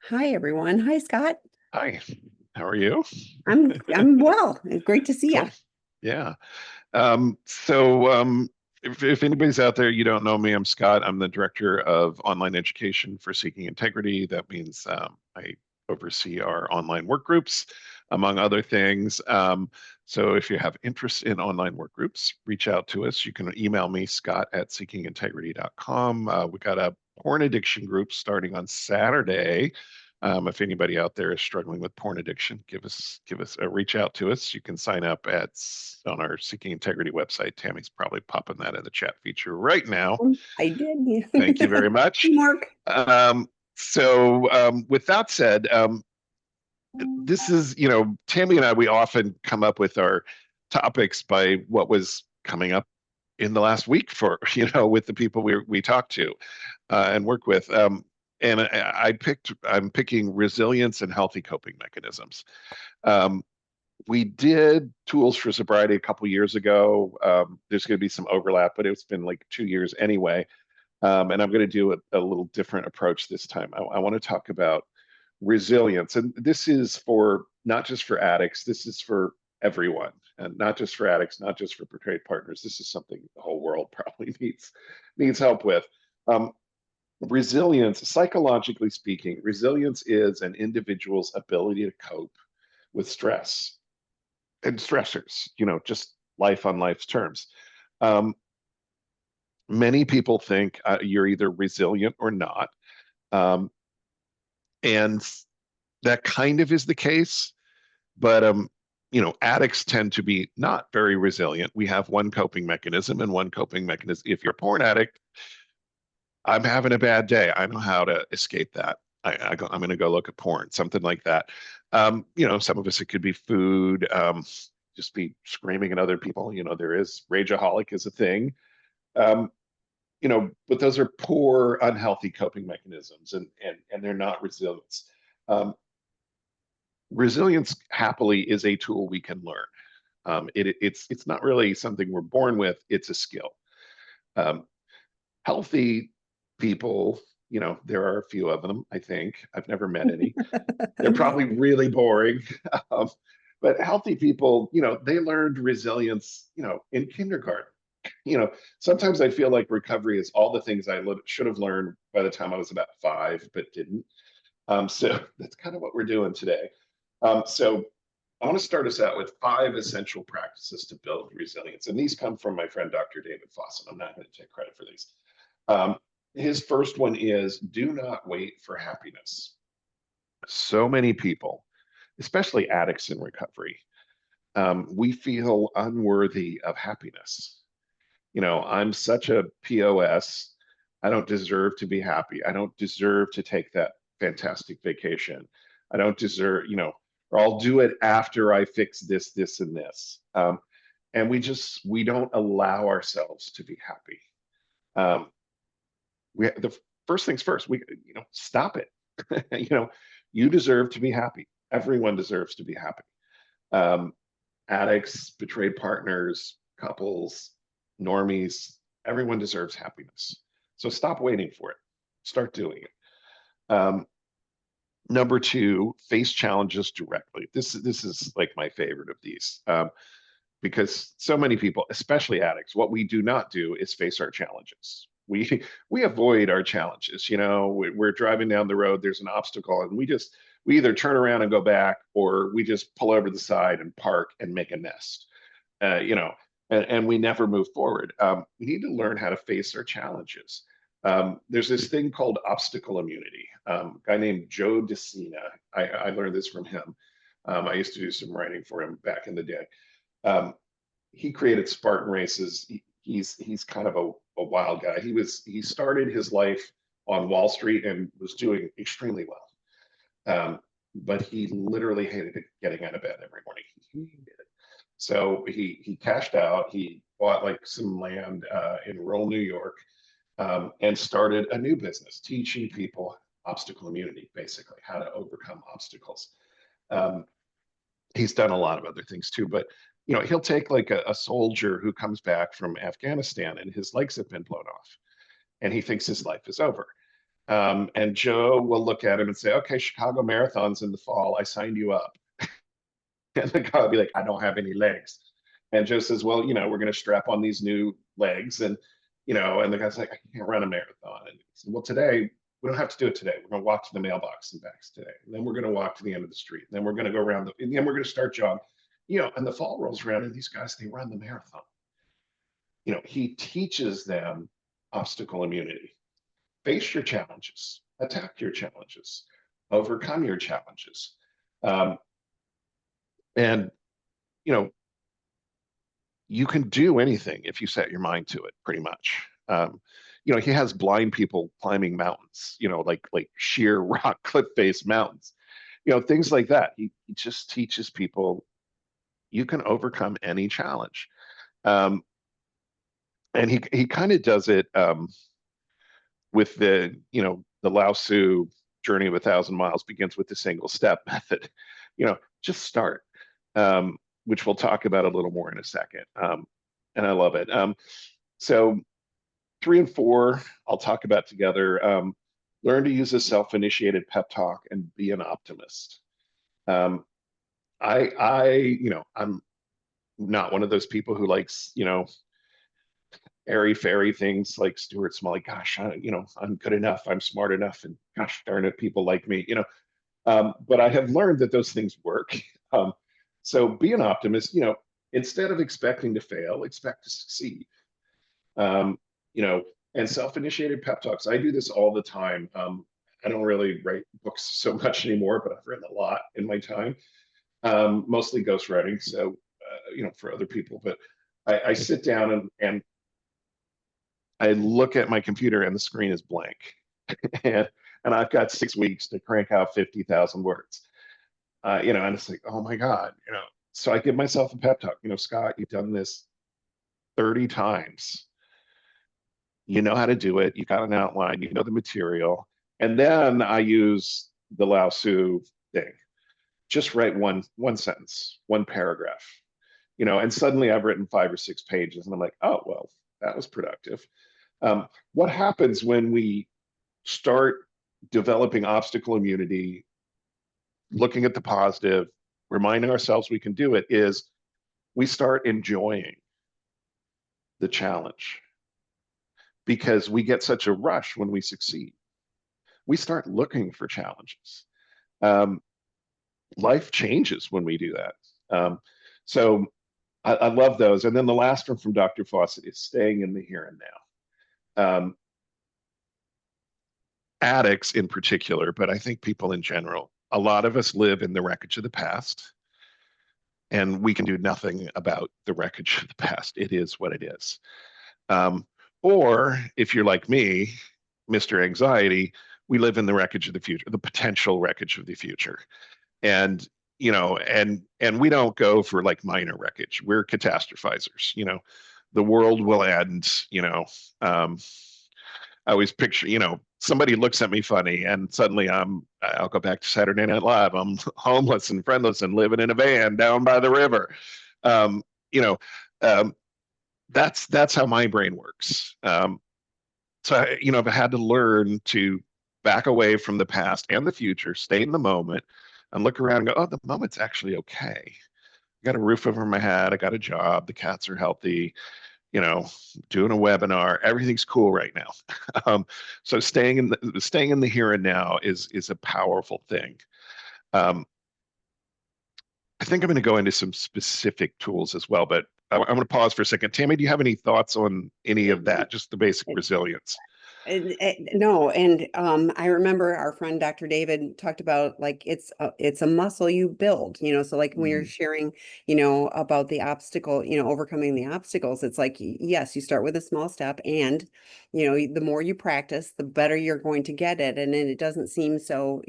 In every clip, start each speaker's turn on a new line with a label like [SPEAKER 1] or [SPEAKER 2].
[SPEAKER 1] Hi everyone. Hi Scott.
[SPEAKER 2] Hi, how are you?
[SPEAKER 1] I'm well. It's great to see you.
[SPEAKER 2] Cool. Yeah. So if anybody's out there, you don't know me, I'm Scott. I'm the director of online education for Seeking Integrity. That means I oversee our online work groups, among other things. So if you have interest in online work groups, reach out to us. You can email me, Scott at seekingintegrity.com. We got a porn addiction group starting on Saturday. If anybody out there is struggling with porn addiction, give us a reach out to us. You can sign up on our Seeking Integrity website. Tammy's probably popping that in the chat feature right now.
[SPEAKER 1] I did.
[SPEAKER 2] Thank you very much.
[SPEAKER 1] Teamwork.
[SPEAKER 2] With that said, this is, Tammy and I, we often come up with our topics by what was coming up in the last week for, with the people we talk to and work with. And I'm picking resilience and healthy coping mechanisms. Um, we did tools for sobriety a couple years ago. There's going to be some overlap, but it's been like 2 years anyway. And I'm going to do a little different approach this time. I want to talk about resilience. And this is for not just for addicts, this is for everyone, and not just for addicts, not just for portrayed partners. This is something the whole world probably needs help with. Um, Resilience, psychologically speaking, resilience is an individual's ability to cope with stress and stressors, just life on life's terms. Um, Many people think you're either resilient or not. Um, and that kind of is the case. But addicts tend to be not very resilient. We have one coping mechanism, and one coping mechanism. If you're a porn addict, I'm having a bad day. I know how to escape that. I'm going to go look at porn, something like that. Some of us, it could be food, just be screaming at other people. There is rageaholic is a thing. Um, but those are poor, unhealthy coping mechanisms, and they're not resilience. Um, Resilience, happily, is a tool we can learn. It's not really something we're born with. It's a skill. Um, Healthy people, there are a few of them, I think. I've never met any. They're probably really boring. Um, but healthy people, they learned resilience, in kindergarten. Sometimes I feel like recovery is all the things I should have learned by the time I was about 5, but didn't. So that's kind of what we're doing today. So I want to start us out with 5 essential practices to build resilience. And these come from my friend, Dr. David Fawcett. I'm not going to take credit for these. Um, his first one is do not wait for happiness. So many people, especially addicts in recovery, we feel unworthy of happiness. I'm such a POS. I don't deserve to be happy. I don't deserve to take that fantastic vacation. I don't deserve, or I'll do it after I fix this, this, and this. And we don't allow ourselves to be happy. Um, the first things first, stop it. you know, you deserve to be happy. Everyone deserves to be happy. Um, Addicts, betrayed partners, couples, normies, everyone deserves happiness. So stop waiting for it. Start doing it. Number 2, face challenges directly. This is like my favorite of these, because so many people, especially addicts, what we do not do is face our challenges. We avoid our challenges. We're driving down the road, there's an obstacle, and we either turn around and go back, or we just pull over the side and park and make a nest. And we never move forward. We need to learn how to face our challenges. There's this thing called obstacle immunity. A guy named Joe DeCina, I learned this from him. I used to do some writing for him back in the day. Um, he created Spartan races. He's kind of a wild guy. He started his life on Wall Street and was doing extremely well. But he literally hated getting out of bed every morning. He hated it. So he cashed out. He bought like some land in rural New York, and started a new business teaching people obstacle immunity, basically how to overcome obstacles. Um, he's done a lot of other things too, but he'll take like a soldier who comes back from Afghanistan and his legs have been blown off, and he thinks his life is over. And Joe will look at him and say, okay, Chicago Marathon's in the fall. I signed you up. And the guy will be like, I don't have any legs. And Joe says, well, we're going to strap on these new legs. And the guy's like, I can't run a marathon. And he said, well, today, we don't have to do it today. We're going to walk to the mailbox and back today. And then we're going to walk to the end of the street. And then we're going to go around and then we're going to start jogging. And the fall rolls around and these guys, they run the marathon. He teaches them obstacle immunity. Face your challenges, attack your challenges, overcome your challenges. Um, and, you know, you can do anything if you set your mind to it, pretty much. He has blind people climbing mountains, like sheer rock cliff face mountains, things like that. He just teaches people you can overcome any challenge. And he kind of does it with the Lao Tzu journey of 1,000 miles begins with the single step method. Just start, which we'll talk about a little more in a second. And I love it. So 3 and 4, I'll talk about together. Learn to use a self-initiated pep talk and be an optimist. I'm not one of those people who likes, airy fairy things like Stuart Smalley. Gosh, I'm good enough. I'm smart enough. And gosh darn it, people like me, but I have learned that those things work. So be an optimist, instead of expecting to fail, expect to succeed. Um, you know, and self-initiated pep talks. I do this all the time. I don't really write books so much anymore, but I've written a lot in my time, mostly ghostwriting. So, for other people, but I sit down and I look at my computer and the screen is blank. and and I've got 6 weeks to crank out 50,000 words. And it's like, oh my God, So I give myself a pep talk. Scott, you've done this 30 times. You know how to do it. You got an outline. You know the material. And then I use the Lao Tzu thing. Just write one sentence, one paragraph. And suddenly I've written 5 or 6 pages, and I'm like, oh well, that was productive. What happens when we start developing obstacle immunity, looking at the positive, reminding ourselves we can do it, is we start enjoying the challenge because we get such a rush when we succeed. We start looking for challenges. Life changes when we do that. So I love those. And then the last one from Dr. Fawcett is staying in the here and now. Addicts in particular, but I think people in general, a lot of us live in the wreckage of the past, and we can do nothing about the wreckage of the past. It is what it is. Or if you're like me, Mr. Anxiety, we live in the wreckage of the future, the potential wreckage of the future. And and we don't go for like minor wreckage. We're catastrophizers. The world will end. I always picture, somebody looks at me funny, and suddenly I'll go back to Saturday Night Live. I'm homeless and friendless and living in a van down by the river. Um, you know, um, that's how my brain works. So I've had to learn to back away from the past and the future, stay in the moment, and look around and go, oh, the moment's actually okay. I got a roof over my head. I got a job. The cats are healthy. Doing a webinar. Everything's cool right now. So staying in the here and now is a powerful thing. Um, I think I'm going to go into some specific tools as well, but I'm going to pause for a second. Tammy, do you have any thoughts on any of that? Just the basic resilience.
[SPEAKER 1] No, and I remember our friend Dr. David talked about like it's a muscle you build, so like when you're
[SPEAKER 2] Mhm.
[SPEAKER 1] sharing, about the obstacle, overcoming the obstacles, it's like yes, you start with a small step, and the more you practice, the better you're going to get it. And then it doesn't seem so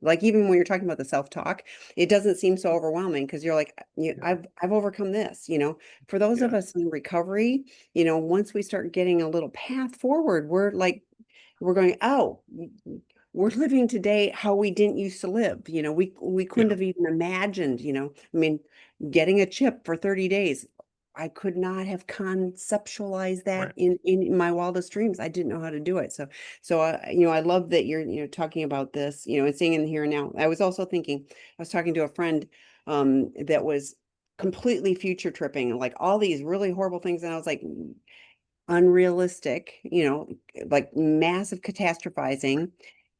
[SPEAKER 1] like even when you're talking about the self-talk, it doesn't seem so overwhelming because you're like,
[SPEAKER 2] Yeah.
[SPEAKER 1] I've overcome this, for those of
[SPEAKER 2] Yeah.
[SPEAKER 1] us in recovery, once we start getting a little path forward, we're going, oh, we're living today how we didn't used to live. We couldn't
[SPEAKER 2] Yeah.
[SPEAKER 1] have even imagined, I mean, getting a chip for 30 days. I could not have conceptualized that
[SPEAKER 2] Right.
[SPEAKER 1] in my wildest dreams. I didn't know how to do it. I love that you're, talking about this, and seeing in the here and now. I was also thinking, I was talking to a friend that was completely future tripping, like all these really horrible things, and I was like, unrealistic, like massive catastrophizing.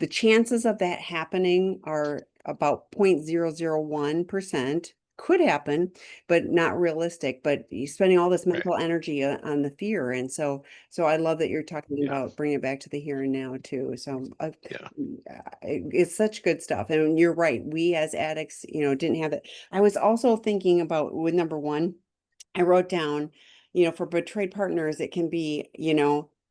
[SPEAKER 1] The chances of that happening are about 0.001%. Could happen, but not realistic. But you're spending all this
[SPEAKER 2] Right.
[SPEAKER 1] mental energy on the fear. And so I love that you're talking
[SPEAKER 2] Yeah.
[SPEAKER 1] about bringing it back to the here and now too.
[SPEAKER 2] Yeah.
[SPEAKER 1] It's such good stuff. And you're right. We as addicts, didn't have it. I was also thinking about with number one, I wrote down, for betrayed partners, it can be,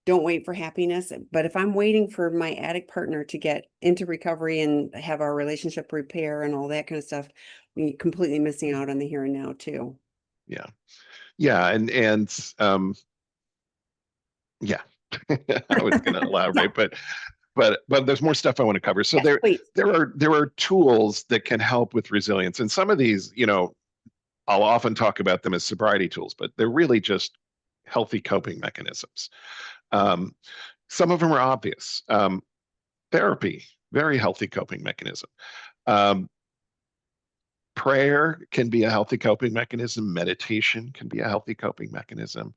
[SPEAKER 1] don't wait for happiness. But if I'm waiting for my addict partner to get into recovery and have our relationship repair and all that kind of stuff, we completely missing out on the here and now too.
[SPEAKER 2] Yeah. Yeah. And yeah, I was going to
[SPEAKER 1] Yeah,
[SPEAKER 2] elaborate, but there's more stuff I want to cover. So
[SPEAKER 1] yes, please.
[SPEAKER 2] there are tools that can help with resilience, and some of these, I'll often talk about them as sobriety tools, but they're really just healthy coping mechanisms. Um, some of them are obvious. Therapy, very healthy coping mechanism. Um, Prayer can be a healthy coping mechanism. Meditation can be a healthy coping mechanism.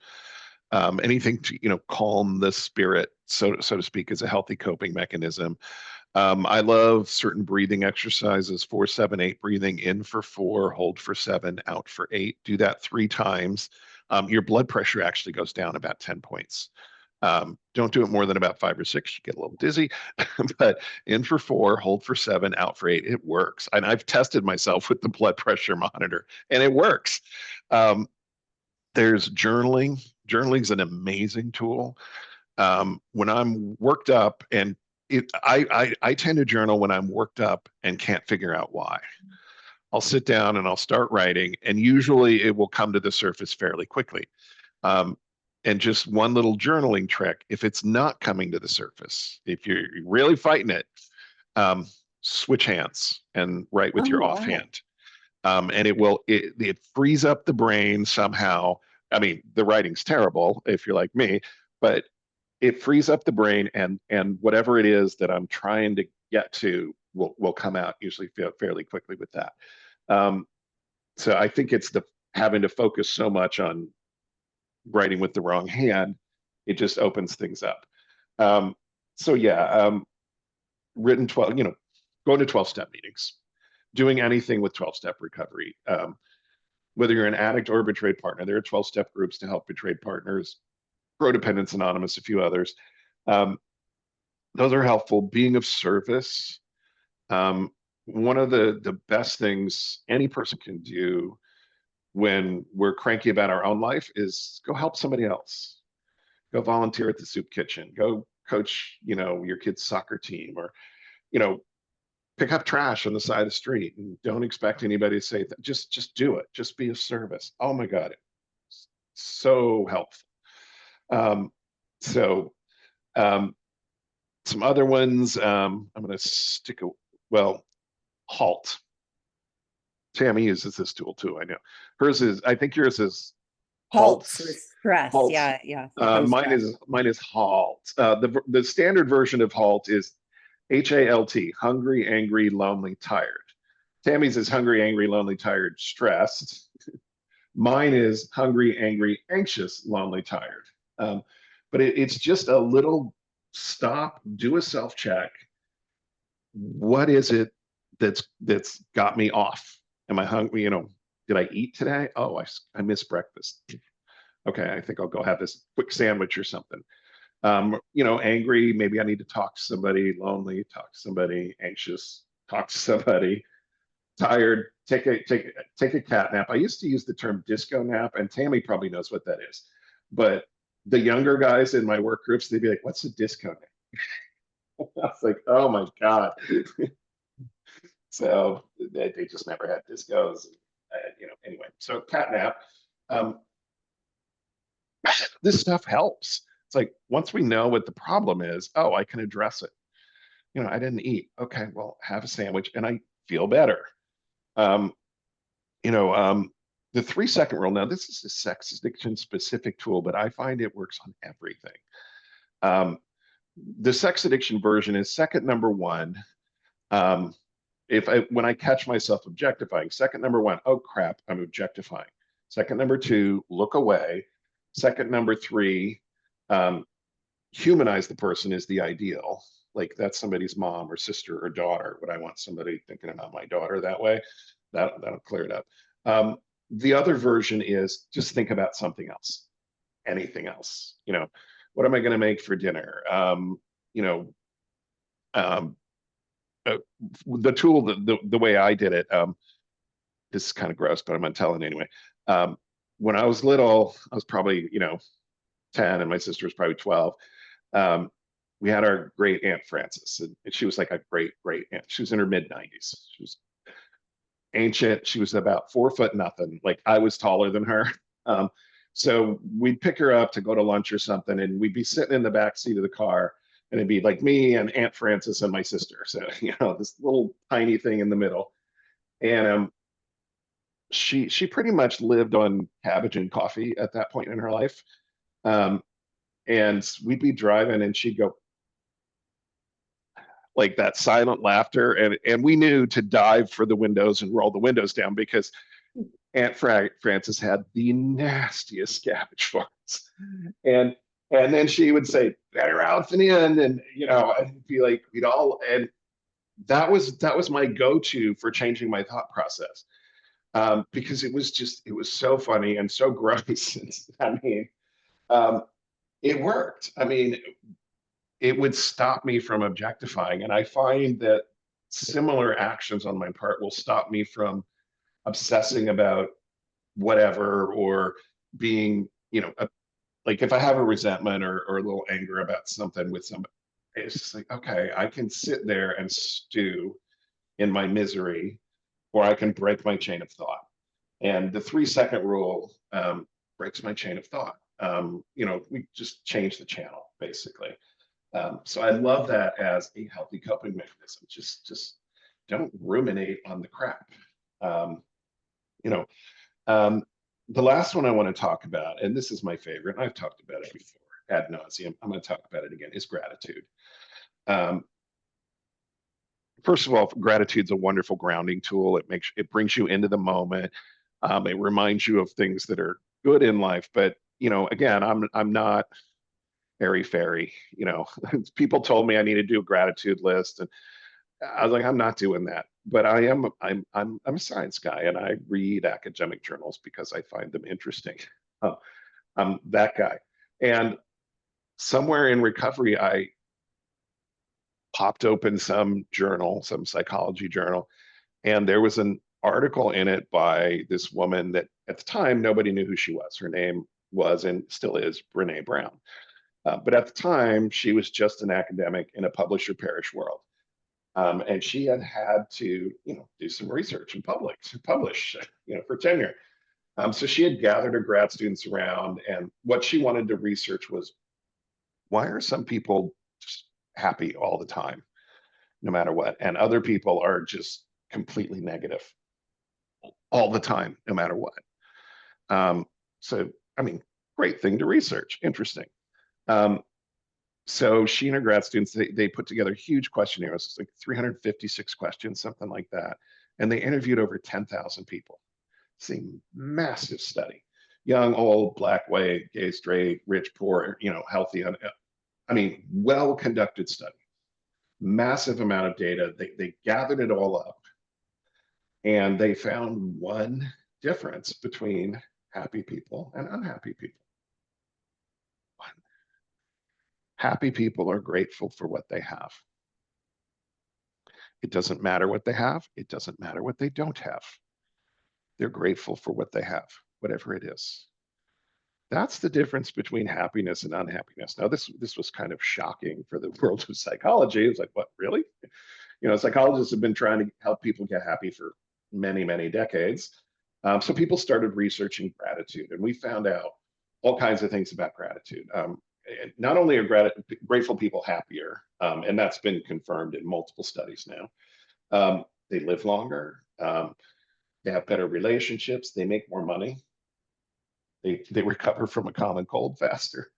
[SPEAKER 2] Anything to calm the spirit, so to speak, is a healthy coping mechanism. I love certain breathing exercises: 4-7-8 breathing, in for 4, hold for 7, out for 8. Do that 3 times. Your blood pressure actually goes down about 10 points. Don't do it more than about 5 or 6. You get a little dizzy, but in for 4, hold for 7, out for 8. It works. And I've tested myself with the blood pressure monitor, and it works. Um, there's journaling. Journaling is an amazing tool. When I'm worked up, and I tend to journal when I'm worked up and can't figure out why. I'll sit down and I'll start writing, and usually it will come to the surface fairly quickly. Um, and just one little journaling trick: if it's not coming to the surface, if you're really fighting it, um, switch hands and write with
[SPEAKER 1] Oh,
[SPEAKER 2] your
[SPEAKER 1] wow.
[SPEAKER 2] offhand. And it frees up the brain somehow. I mean, the writing's terrible if you're like me, but it frees up the brain, and whatever it is that I'm trying to get to will come out usually fairly quickly with that. Um, so I think it's the having to focus so much on writing with the wrong hand, it just opens things up. Um, so yeah, written 12, going to 12-step meetings, doing anything with 12-step recovery. Whether you're an addict or a betrayed partner, there are 12-step groups to help betrayed partners, Codependence Anonymous, a few others. Um, those are helpful. Being of service. Um, One of the best things any person can do when we're cranky about our own life is go help somebody else. Go volunteer at the soup kitchen. Go coach, your kid's soccer team, or you know, pick up trash on the side of the street, and don't expect anybody to say that. Just do it. Just be of service. Oh my God, it's so helpful. Um, so um, some other ones. I'm going to stick a well. Halt. Tami uses this tool too. I know hers is. I think yours is
[SPEAKER 1] Halts with
[SPEAKER 2] halts.
[SPEAKER 1] stress.
[SPEAKER 2] Halt.
[SPEAKER 1] Yeah, yeah. From
[SPEAKER 2] Mine
[SPEAKER 1] stress.
[SPEAKER 2] is halt. The standard version of halt is HALT: hungry, angry, lonely, tired. Tammy's is hungry, angry, lonely, tired, stressed. Mine is hungry, angry, anxious, lonely, tired. Um, but it's just a little stop, do a self check. What is it that's got me off? Am I hungry? Did I eat today? Oh, I missed breakfast. Okay, I think I'll go have this quick sandwich or something. Angry, maybe I need to talk to somebody. Lonely, talk to somebody. Anxious, talk to somebody. Tired, take a cat nap. I used to use the term disco nap, and Tammy probably knows what that is. But the younger guys in my work groups, they'd be like, "What's a disco nap?" I was like, "Oh my god!" So they just never had discos. Anyway, so cat nap. Um, this stuff helps. It's like once we know what the problem is, oh, I can address it. I didn't eat. Okay, well, have a sandwich, and I feel better. Um, you know, um, the 3 second rule. Now, this is a sex addiction specific tool, but I find it works on everything. Um, the sex addiction version is second number one. Um, when I catch myself objectifying, second number one, oh crap, I'm objectifying. Second number two, look away. Second number three, um, humanize the person is the ideal. Like that's somebody's mom or sister or daughter. Would I want somebody thinking about my daughter that way? That'll clear it up. The other version is just think about something else, anything else. What am I going to make for dinner? You know, um, the tool, the way I did it, this is kind of gross, but I'm going to tell it anyway. When I was little, I was probably, 10 and my sister was probably 12. Um, we had our great Aunt Frances, and she was like a great, great aunt. She was in her mid 90s. She was ancient. She was about 4 foot nothing. Like I was taller than her. Um, so we'd pick her up to go to lunch or something, and we'd be sitting in the back seat of the car, and it'd be like me and Aunt Frances and my sister. So this little tiny thing in the middle, and she pretty much lived on cabbage and coffee at that point in her life. Um, and we'd be driving, and she'd go like that silent laughter, and we knew to dive for the windows and roll the windows down because Aunt Frances had the nastiest cabbage farts, and and then she would say, "Better out than in," and I'd be like, we'd all, and that was my go-to for changing my thought process, because it was so funny and so gross. I mean, um, it worked. I mean, it would stop me from objectifying, and I find that similar actions on my part will stop me from obsessing about whatever, or being, like if I have a resentment or a little anger about something with somebody, it's just like, okay, I can sit there and stew in my misery, or I can break my chain of thought. And the 3 second rule breaks my chain of thought. We just change the channel basically. So I love that as a healthy coping mechanism. Just don't ruminate on the crap. Um, you know, um, the last one I want to talk about, and this is my favorite, and I've talked about it before ad nauseum. I'm going to talk about it again. Is gratitude. Um, First of all, gratitude's a wonderful grounding tool. It brings you into the moment. It reminds you of things that are good in life. But again, I'm not airy fairy. People told me I need to do a gratitude list, and I was like, I'm not doing that. But I'm a science guy, and I read academic journals because I find them interesting. Uh, I'm that guy. And somewhere in recovery, I popped open some journal, some psychology journal, and there was an article in it by this woman that at the time nobody knew who she was. Her name was and still is Brene Brown. But at the time, she was just an academic in a publish or perish world. And she had to, do some research and publish, for tenure. So she had gathered her grad students around, and what she wanted to research was, why are some people just happy all the time, no matter what, and other people are just completely negative all the time, no matter what. So, I mean, great thing to research, interesting. Um, so she and her grad students, they put together huge questionnaires. It's like 356 questions, something like that. And they interviewed over 10,000 people. It's a massive study. Young, old, black, white, gay, straight, rich, poor, healthy. I mean, well-conducted study. Massive amount of data. They gathered it all up, and they found one difference between happy people and unhappy people. Happy people are grateful for what they have. It doesn't matter what they have. It doesn't matter what they don't have. They're grateful for what they have, whatever it is. That's the difference between happiness and unhappiness. Now, this was kind of shocking for the world of psychology. It's like, what, really? Psychologists have been trying to help people get happy for many, many decades. So people started researching gratitude, and we found out all kinds of things about gratitude. Not only are grateful people happier, and that's been confirmed in multiple studies now, they live longer. They have better relationships. They make more money. They recover from a common cold faster.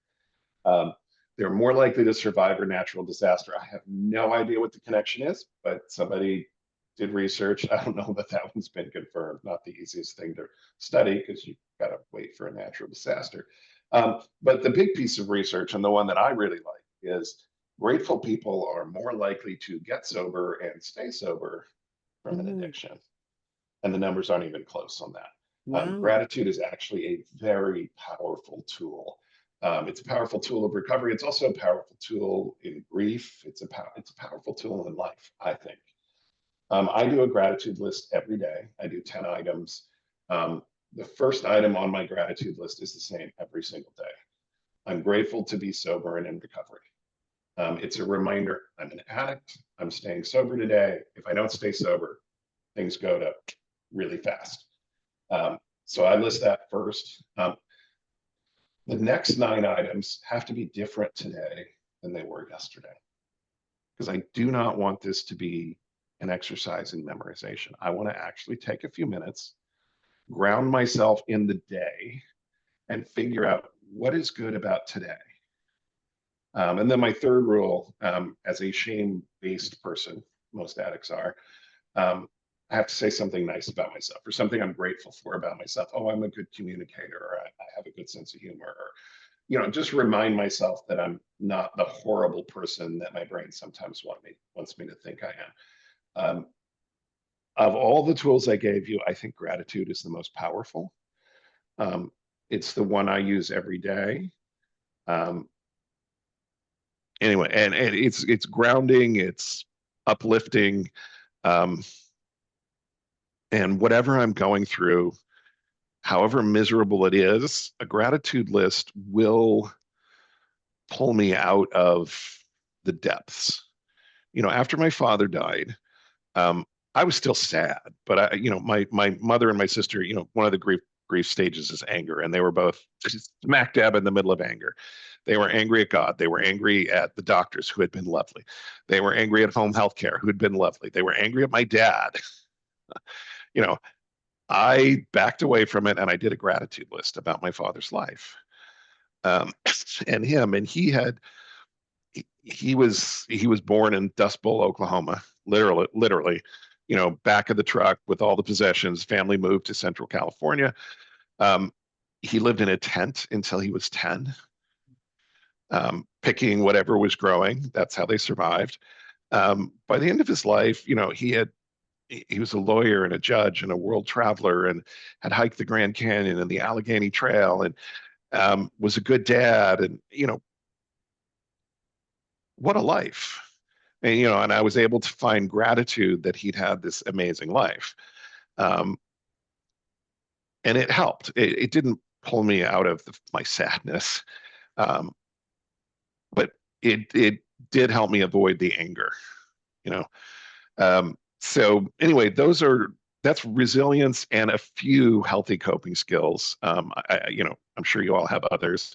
[SPEAKER 2] Um, they're more likely to survive a natural disaster. I have no idea what the connection is, but somebody did research. I don't know that that one's been confirmed. Not the easiest thing to study because you've got to wait for a natural disaster. But the big piece of research, and the one that I really like, is grateful people are more likely to get sober and stay sober from an
[SPEAKER 1] Mm,
[SPEAKER 2] addiction. And the numbers aren't even close on that.
[SPEAKER 1] wow.
[SPEAKER 2] Gratitude is actually a very powerful tool. It's a powerful tool of recovery. It's also a powerful tool in grief. It's a powerful tool in life, I think. I do a gratitude list every day. I do 10 items. Um, the first item on my gratitude list is the same every single day. I'm grateful to be sober and in recovery. It's a reminder I'm an addict. I'm staying sober today. If I don't stay sober, things go to really fast. So I list that first. The next 9 items have to be different today than they were yesterday, because I do not want this to be an exercise in memorization. I want to actually take a few minutes, ground myself in the day, and figure out what is good about today. And then my third rule, as a shame-based person, most addicts are, um, I have to say something nice about myself or something I'm grateful for about myself. Oh, I'm a good communicator, or I have a good sense of humor, or just remind myself that I'm not the horrible person that my brain sometimes wants me to think I am. Of all the tools I gave you, I think gratitude is the most powerful. Um, it's the one I use every day. Um, anyway, and it's grounding, it's uplifting, um, and whatever I'm going through, however miserable it is, a gratitude list will pull me out of the depths. After my father died, um, I was still sad, but my mother and my sister, one of the grief stages is anger, and they were both smack dab in the middle of anger. They were angry at God. They were angry at the doctors who had been lovely. They were angry at home health care who had been lovely. They were angry at my dad. You know, I backed away from it and I did a gratitude list about my father's life, um, and him. And he was born in Dust Bowl, Oklahoma, literally, back of the truck with all the possessions. Family moved to Central California. Um, he lived in a tent until he was 10, picking whatever was growing. That's how they survived. By the end of his life, he was a lawyer and a judge and a world traveler, and had hiked the Grand Canyon and the Allegheny Trail, and was a good dad. And what a life. And I was able to find gratitude that he'd had this amazing life. Um, and it helped. It didn't pull me out of my sadness, um, but it did help me avoid the anger. You know. So anyway, that's resilience and a few healthy coping skills. I'm sure you all have others.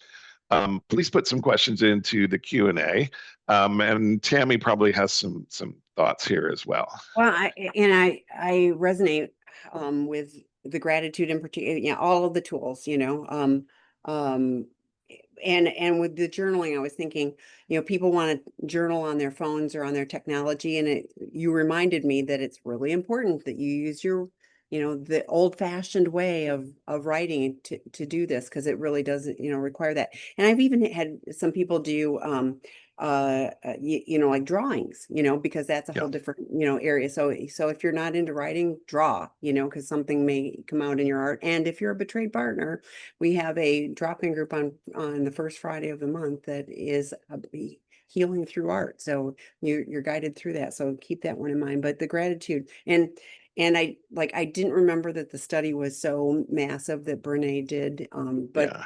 [SPEAKER 2] Please put some questions into the Q&A. And Tami probably has some thoughts here as well.
[SPEAKER 1] Well, I resonate with the gratitude in particular, all of the tools, um and with the journaling, I was thinking, people want to journal on their phones or on their technology, and you reminded me that it's really important that you use your, the old-fashioned way of writing to do this, because it really does, require that. And I've even had some people do like drawings, because that's a
[SPEAKER 2] Yeah,
[SPEAKER 1] whole different, area. So if you're not into writing, draw, because something may come out in your art. And if you're a betrayed partner, we have a drop-in group on the first Friday of the month that is healing through art. So you're guided through that. So keep that one in mind. But the gratitude, and I didn't remember that the study was so massive that Brene did. But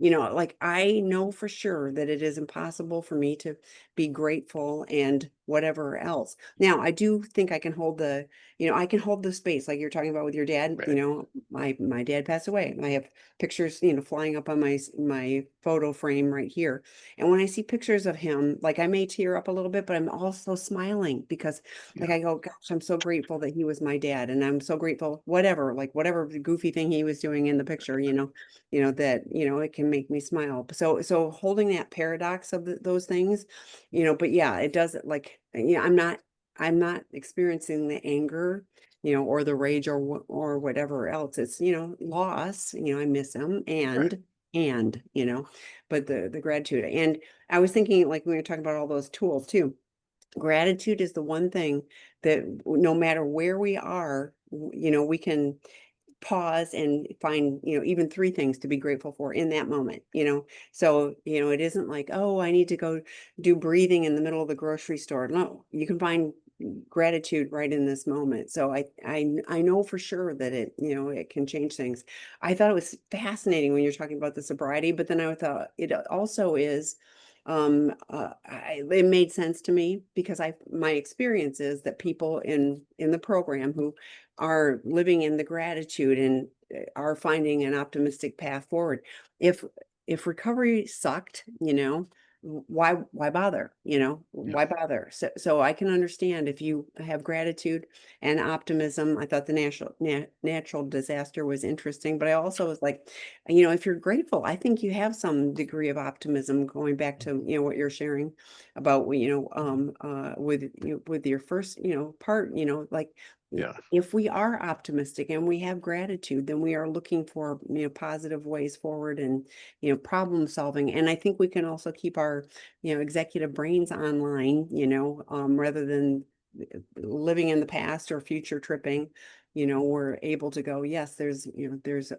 [SPEAKER 2] yeah,
[SPEAKER 1] I know for sure that it is impossible for me to be grateful and whatever else. Now, I do think I can hold I can hold the space like you're talking about with your dad.
[SPEAKER 2] Right.
[SPEAKER 1] My dad passed away. I have pictures, flying up on my photo frame right here. And when I see pictures of him, like I may tear up a little bit, but I'm also smiling because like
[SPEAKER 2] Yeah.
[SPEAKER 1] I go, gosh, I'm so grateful that he was my dad. And I'm so grateful, whatever goofy thing he was doing in the picture, that, it can make me smile. So holding that paradox of those things, but yeah, it does like, I'm not experiencing the anger, or the rage or whatever else. It's, loss, I miss him
[SPEAKER 2] Right.
[SPEAKER 1] and but the gratitude. And I was thinking, like, when we were talking about all those tools too, gratitude is the one thing that no matter where we are, we can pause and find, even three things to be grateful for in that moment. So, it isn't like, oh, I need to go do breathing in the middle of the grocery store. No, you can find gratitude right in this moment. So I know for sure that it can change things. I thought it was fascinating when you're talking about the sobriety, but then I thought it also is it made sense to me because my experience is that people in the program who are living in the gratitude and are finding an optimistic path forward. If recovery sucked, why bother?
[SPEAKER 2] Yeah.
[SPEAKER 1] Why bother? So I can understand if you have gratitude and optimism. I thought the natural disaster was interesting, but I also was like, if you're grateful, I think you have some degree of optimism going back to, what you're sharing about, with your first, part, like
[SPEAKER 2] Yeah.
[SPEAKER 1] if we are optimistic and we have gratitude, then we are looking for, positive ways forward and, problem solving. And I think we can also keep our, executive brains online, rather than living in the past or future tripping. We're able to go, yes, there's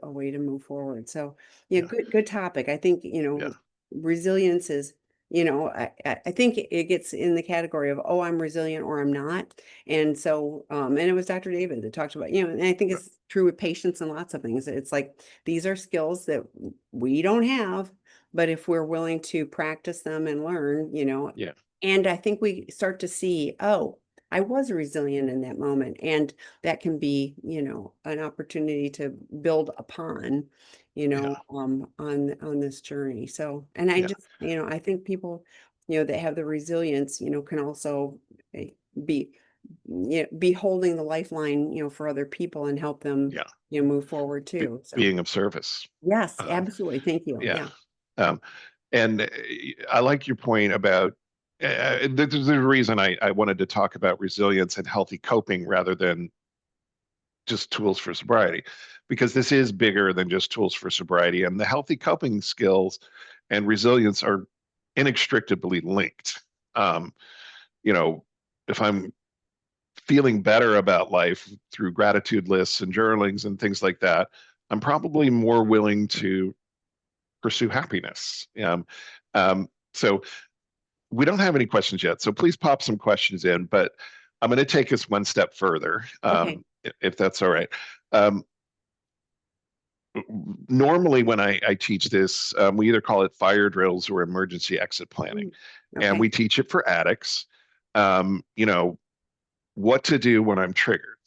[SPEAKER 1] a way to move forward. So yeah,
[SPEAKER 2] Yeah.
[SPEAKER 1] good topic. I think,
[SPEAKER 2] Yeah.
[SPEAKER 1] resilience is, I think it gets in the category of, oh, I'm resilient or I'm not. And so, and it was Dr. David that talked about, and I think
[SPEAKER 2] Right.
[SPEAKER 1] it's true with patience and lots of things. It's like, these are skills that we don't have, but if we're willing to practice them and learn,
[SPEAKER 2] Yeah.
[SPEAKER 1] and I think we start to see, oh, I was resilient in that moment. And that can be, an opportunity to build upon,
[SPEAKER 2] Yeah.
[SPEAKER 1] on this journey. So, and I
[SPEAKER 2] Yeah.
[SPEAKER 1] just, I think people, that have the resilience, can also eh, be, be holding the lifeline, for other people and help them,
[SPEAKER 2] Yeah.
[SPEAKER 1] move forward
[SPEAKER 2] Be,
[SPEAKER 1] too. So,
[SPEAKER 2] being of service.
[SPEAKER 1] yes,
[SPEAKER 2] Um,
[SPEAKER 1] absolutely. Thank you.
[SPEAKER 2] yeah.
[SPEAKER 1] Yeah.
[SPEAKER 2] Um, and I like your point about there's a reason I wanted to talk about resilience and healthy coping rather than just tools for sobriety, because this is bigger than just tools for sobriety. And the healthy coping skills and resilience are inextricably linked. Um, you know, if I'm feeling better about life through gratitude lists and journalings and things like that, I'm probably more willing to pursue happiness. So we don't have any questions yet, so please pop some questions in. But I'm going to take us one step further,
[SPEAKER 1] Okay.
[SPEAKER 2] if that's all right. Um, Normally, when I teach this, we either call it fire drills or emergency exit planning,
[SPEAKER 1] Mm.
[SPEAKER 2] and
[SPEAKER 1] Okay.
[SPEAKER 2] we teach it for addicts. Um, you know, what to do when I'm triggered.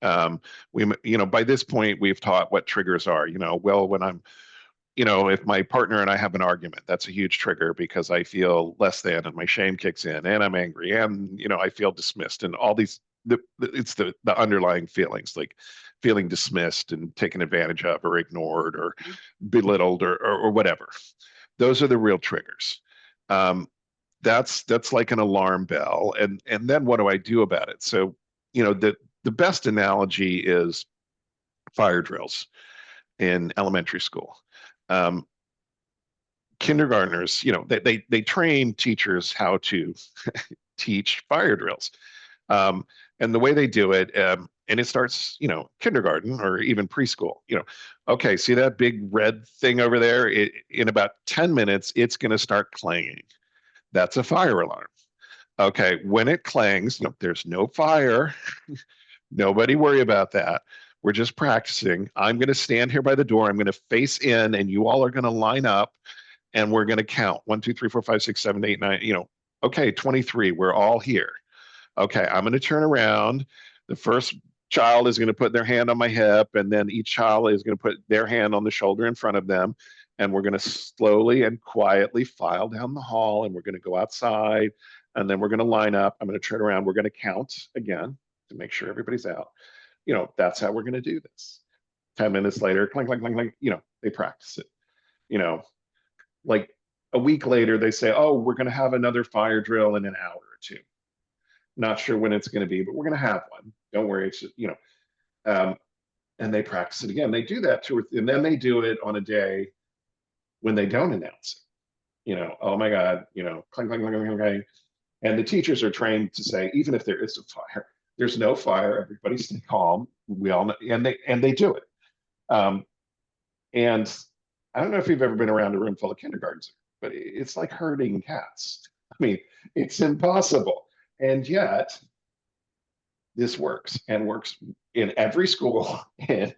[SPEAKER 2] By this point, we've taught what triggers are. Well, when I'm if my partner and I have an argument, that's a huge trigger because I feel less than and my shame kicks in and I'm angry and, I feel dismissed and all these, it's the underlying feelings like feeling dismissed and taken advantage of or ignored or belittled or whatever. Those are the real triggers. Um, that's like an alarm bell. And then what do I do about it? So, the best analogy is fire drills in elementary school. Um, Kindergartners, they train teachers how to teach fire drills. Um, and the way they do it, and it starts, kindergarten or even preschool, okay, see that big red thing over there? In about 10 minutes, it's going to start clanging. That's a fire alarm. Okay, when it clangs, there's no fire. Nobody worry about that. We're just practicing. I'm going to stand here by the door. I'm going to face in, and you all are going to line up and we're going to count 1, 2, 3, 4, 5, 6, 7, 8, 9, okay, 23, we're all here. Okay, I'm going to turn around. The first child is going to put their hand on my hip, and then each child is going to put their hand on the shoulder in front of them. And we're going to slowly and quietly file down the hall, and we're going to go outside, and then we're going to line up. I'm going to turn around. We're going to count again to make sure everybody's out. That's how we're going to do this. 10 minutes later, clink, clink, clink, clink, they practice it. You know, like a week later, they say, oh, we're going to have another fire drill in an hour or two. Not sure when it's going to be, but we're going to have one. Don't worry. It's just, and they practice it again. They do that and then they do it on a day when they don't announce it. Oh my God, clang, clang, clang, clang, clang. And the teachers are trained to say, even if there is a fire, there's no fire. Everybody stay calm. We all know, and they do it. And I don't know if you've ever been around a room full of kindergartners, but it's like herding cats. I mean, it's impossible. And yet, this works and works in every school and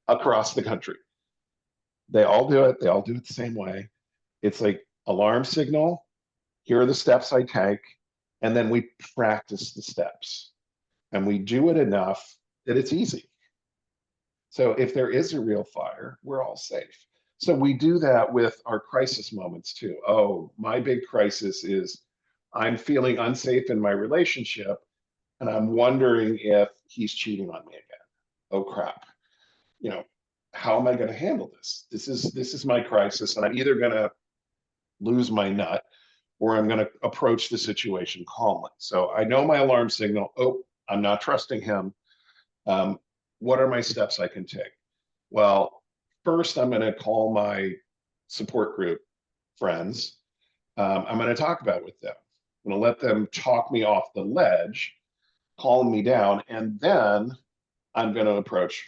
[SPEAKER 2] across the country. They all do it. They all do it the same way. It's like alarm signal. Here are the steps I take. And then we practice the steps. And we do it enough that it's easy. So if there is a real fire, we're all safe. So we do that with our crisis moments too. Oh, my big crisis is I'm feeling unsafe in my relationship, and I'm wondering if he's cheating on me again. Oh crap. How am I going to handle this? This is my crisis, and I'm either going to lose my nut or I'm going to approach the situation calmly. So I know my alarm signal. Oh, I'm not trusting him. What are my steps I can take? Well, first, I'm going to call my support group friends. I'm going to talk about it with them. I'm going to let them talk me off the ledge, calm me down, and then I'm going to approach,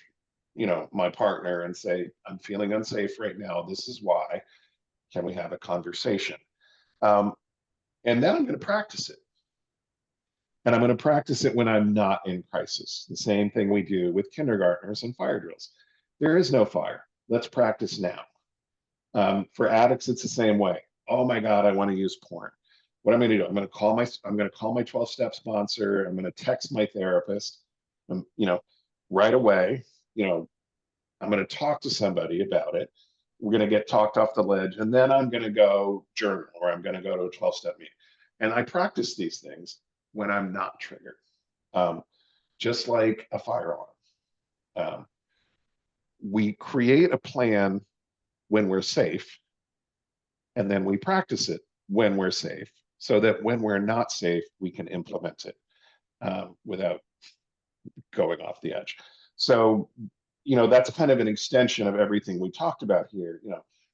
[SPEAKER 2] my partner and say, I'm feeling unsafe right now. This is why. Can we have a conversation? And then I'm going to practice it. And I'm going to practice it when I'm not in crisis. The same thing we do with kindergartners and fire drills. There is no fire. Let's practice now. For addicts, it's the same way. Oh my God, I want to use porn. What I'm going to do? I'm going to call my 12-step sponsor. I'm going to text my therapist. Right away. I'm going to talk to somebody about it. We're going to get talked off the ledge, and then I'm going to go journal, or I'm going to go to a 12-step meeting. And I practice these things when I'm not triggered, just like a fire alarm. We create a plan when we're safe, and then we practice it when we're safe, so that when we're not safe, we can implement it without going off the edge. So, that's kind of an extension of everything we talked about here.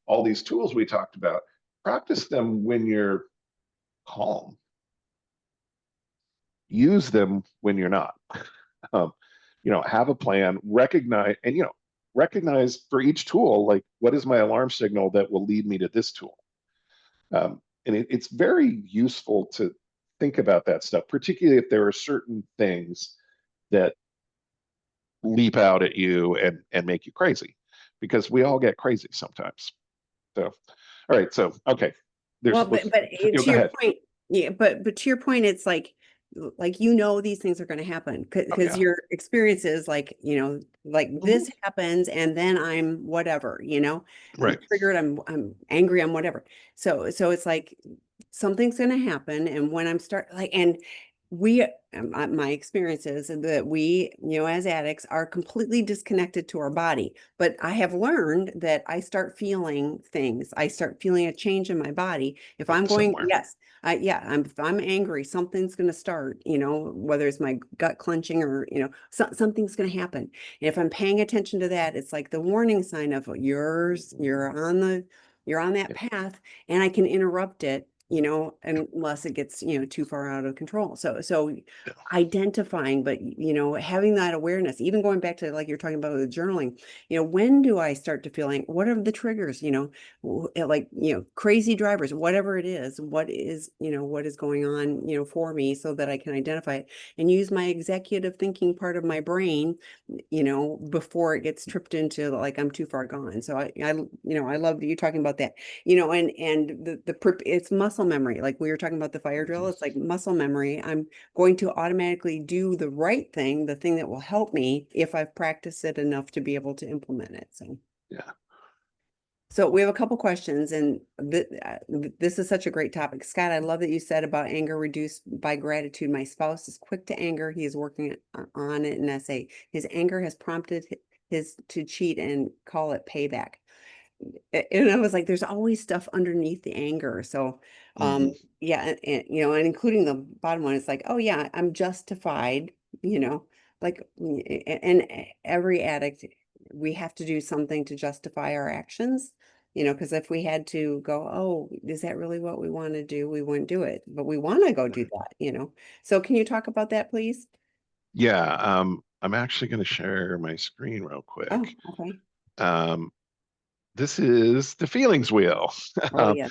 [SPEAKER 2] All these tools we talked about, practice them when you're calm. Use them when you're not. Have a plan, recognize for each tool, like, what is my alarm signal that will lead me to this tool? And it's very useful to think about that stuff, particularly if there are certain things that leap out at you and make you crazy, because we all get crazy sometimes. So, all right. So, okay.
[SPEAKER 1] Well, but to
[SPEAKER 2] go
[SPEAKER 1] your
[SPEAKER 2] ahead.
[SPEAKER 1] point, yeah, but to your point, it's like these things are going to happen because
[SPEAKER 2] Yeah.
[SPEAKER 1] your experience is like this happens, and then I'm whatever, I'm
[SPEAKER 2] Right.
[SPEAKER 1] triggered, I'm angry, I'm whatever. So it's like something's going to happen, and when I'm and my experience is that we, as addicts, are completely disconnected to our body. But I have learned that I start feeling things. I start feeling a change in my body. If I'm going,
[SPEAKER 2] Somewhere.
[SPEAKER 1] yes, if I'm angry, something's going to start, whether it's my gut clenching or, something's going to happen. And if I'm paying attention to that, it's like the warning sign of you're on that path, and I can interrupt it, unless it gets, too far out of control. So identifying, but, having that awareness, even going back to like you're talking about the journaling, when do I start to feel like, what are the triggers, crazy drivers, whatever it is, what is going on, for me, so that I can identify it and use my executive thinking part of my brain, before it gets tripped into like I'm too far gone. So I love that you're talking about that, and it's muscle memory. Like we were talking about the fire drill, it's like muscle memory. I'm going to automatically do the right thing, the thing that will help me if I've practiced it enough to be able to implement it.
[SPEAKER 2] Yeah.
[SPEAKER 1] So we have a couple questions, and this is such a great topic. Scott, I love that you said about anger reduced by gratitude. My spouse is quick to anger. He is working on it in essay. His anger has prompted his to cheat and call it payback. And I was like, there's always stuff underneath the anger. So,
[SPEAKER 2] Hmm.
[SPEAKER 1] yeah, and including the bottom one, it's like, oh yeah, I'm justified, you know, like, and every addict, we have to do something to justify our actions, because if we had to go, oh, is that really what we want to do? We wouldn't do it, but we want to go do that. So can you talk about that, please?
[SPEAKER 2] Yeah. I'm actually going to share my screen real
[SPEAKER 1] Oh,
[SPEAKER 2] quick.
[SPEAKER 1] okay.
[SPEAKER 2] Um, this is the feelings wheel.
[SPEAKER 1] Oh, yeah.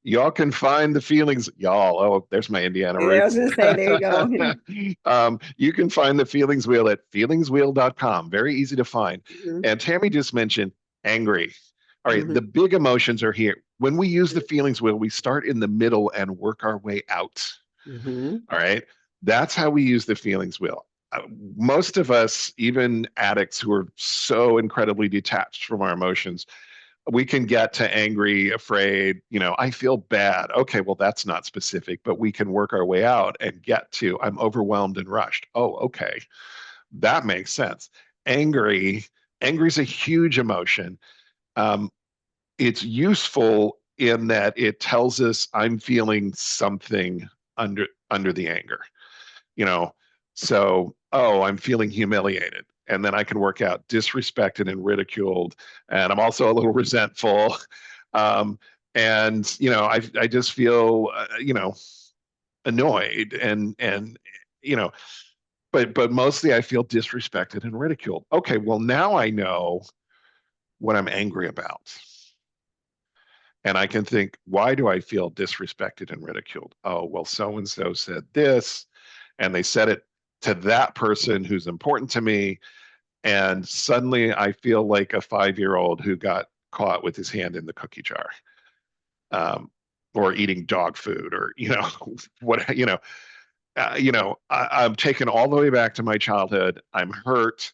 [SPEAKER 2] Y'all can find the feelings, y'all. Oh, there's my Indiana
[SPEAKER 1] Yeah, I was
[SPEAKER 2] roots.
[SPEAKER 1] gonna say, there you go.
[SPEAKER 2] You can find the feelings wheel at feelingswheel.com. Very easy to find.
[SPEAKER 1] Mhm,
[SPEAKER 2] And Tammy just mentioned angry. All right,
[SPEAKER 1] mhm,
[SPEAKER 2] the big emotions are here. When we use the feelings wheel, we start in the middle and work our way out.
[SPEAKER 1] mhm,
[SPEAKER 2] All right, that's how we use the feelings wheel. Most of us, even addicts who are so incredibly detached from our emotions, we can get to angry, afraid, I feel bad. Okay, well, that's not specific, but we can work our way out and get to I'm overwhelmed and rushed. Oh, okay. That makes sense. Angry, angry is a huge emotion. Um, it's useful in that it tells us I'm feeling something under the anger, you know. So, oh, I'm feeling humiliated. And then I can work out disrespected and ridiculed. And I'm also a little resentful. Um, and I just feel annoyed and you know, but mostly I feel disrespected and ridiculed. Okay, well now I know what I'm angry about. And I can think, why do I feel disrespected and ridiculed? Oh, well, so and so said this, and they said it to that person who's important to me. And suddenly I feel like a 5-year old who got caught with his hand in the cookie jar, um, or eating dog food, or, what, I'm taken all the way back to my childhood. I'm hurt.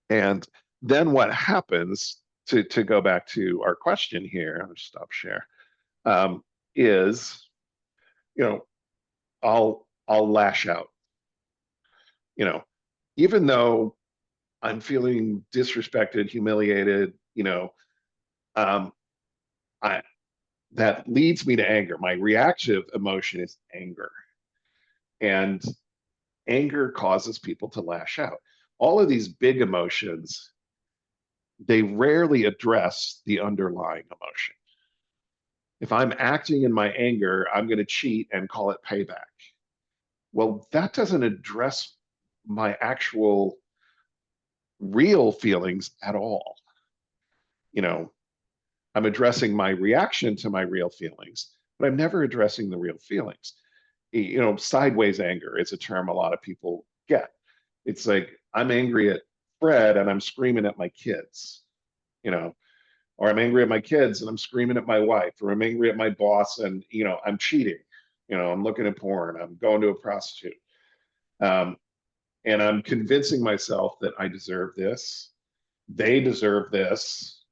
[SPEAKER 2] And then what happens to go back to our question here, I'll stop share, um, is, you know, I'll lash out, you know, even though I'm feeling disrespected, humiliated, um, I that leads me to anger. My reactive emotion is anger, and anger causes people to lash out. All of these big emotions, they rarely address the underlying emotion. If I'm acting in my anger, I'm going to cheat and call it payback. Well, that doesn't address my actual real feelings at all. You know, I'm addressing my reaction to my real feelings, but I'm never addressing the real feelings. Sideways anger is a term a lot of people get. It's like I'm angry at Fred and I'm screaming at my kids, you know, or I'm angry at my kids and I'm screaming at my wife, or I'm angry at my boss and, I'm cheating, I'm looking at porn, I'm going to a prostitute. Um, and I'm convincing myself that I deserve this, they deserve this,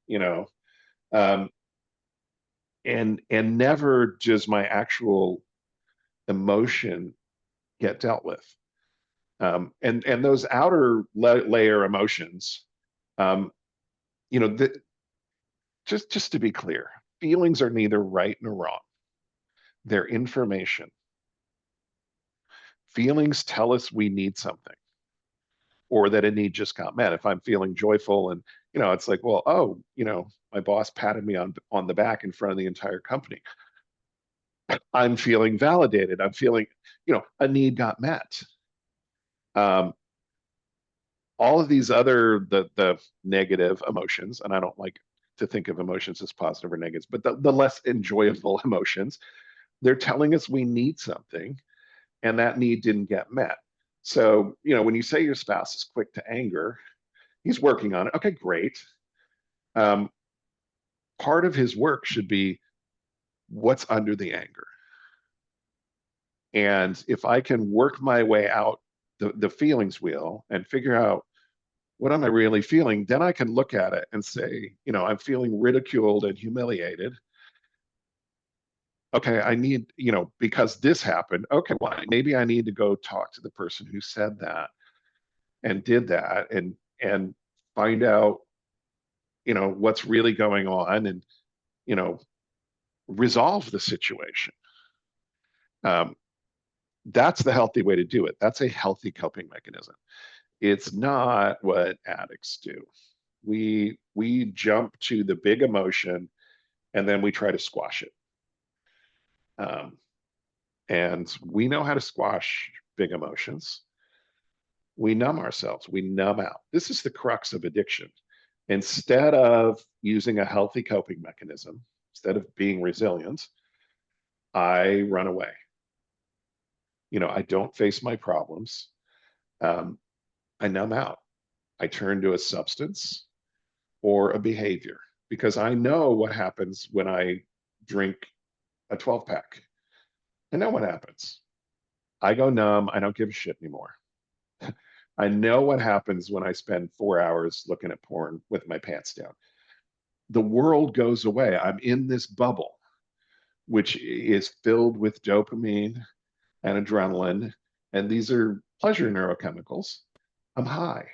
[SPEAKER 2] um, and never does my actual emotion get dealt with. And those outer layer emotions, um, that just to be clear, feelings are neither right nor wrong. They're information. Feelings tell us we need something, or that a need just got met. If I'm feeling joyful and it's like, well, oh, my boss patted me on the back in front of the entire company. I'm feeling validated. I'm feeling, a need got met. Um, all of these other the negative emotions, and I don't like to think of emotions as positive or negatives, but the less enjoyable emotions, they're telling us we need something, and that need didn't get met. So, when you say your spouse is quick to anger, he's working on it. Okay, great. Um, Part of his work should be what's under the anger. And if I can work my way out the feelings wheel and figure out what am I really feeling, then I can look at it and say, I'm feeling ridiculed and humiliated. Okay, I need, because this happened. Okay, well, maybe I need to go talk to the person who said that and did that and find out, what's really going on and, you know, resolve the situation. Um, that's the healthy way to do it. That's a healthy coping mechanism. It's not what addicts do. We jump to the big emotion and then we try to squash it. Um, and we know how to squash big emotions. We numb ourselves, we numb out. This is the crux of addiction. Instead of using a healthy coping mechanism, instead of being resilient, I run away. I don't face my problems. Um, I numb out. I turn to a substance or a behavior because I know what happens when I drink a 12 pack. I know what happens. I go numb. I don't give a shit anymore. I know what happens when I spend 4 hours looking at porn with my pants down. The world goes away. I'm in this bubble, which is filled with dopamine and adrenaline. And these are pleasure neurochemicals. I'm high.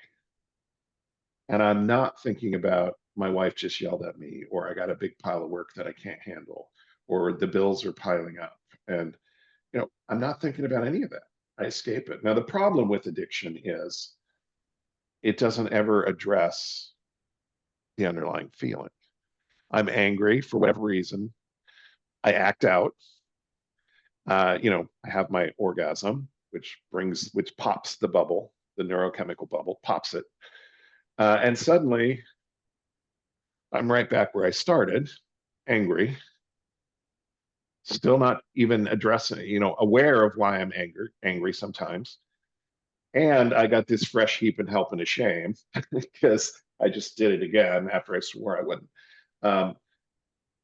[SPEAKER 2] And I'm not thinking about my wife just yelled at me, or I got a big pile of work that I can't handle, or the bills are piling up. And, I'm not thinking about any of that. I escape it. Now, the problem with addiction is it doesn't ever address the underlying feeling. I'm angry for whatever reason. I act out. I have my orgasm, which pops the bubble, the neurochemical bubble, pops it. And suddenly I'm right back where I started, angry, still not even addressing, aware of why I'm angry sometimes. And I got this fresh heap and helping of shame because I just did it again after I swore I wouldn't. Um,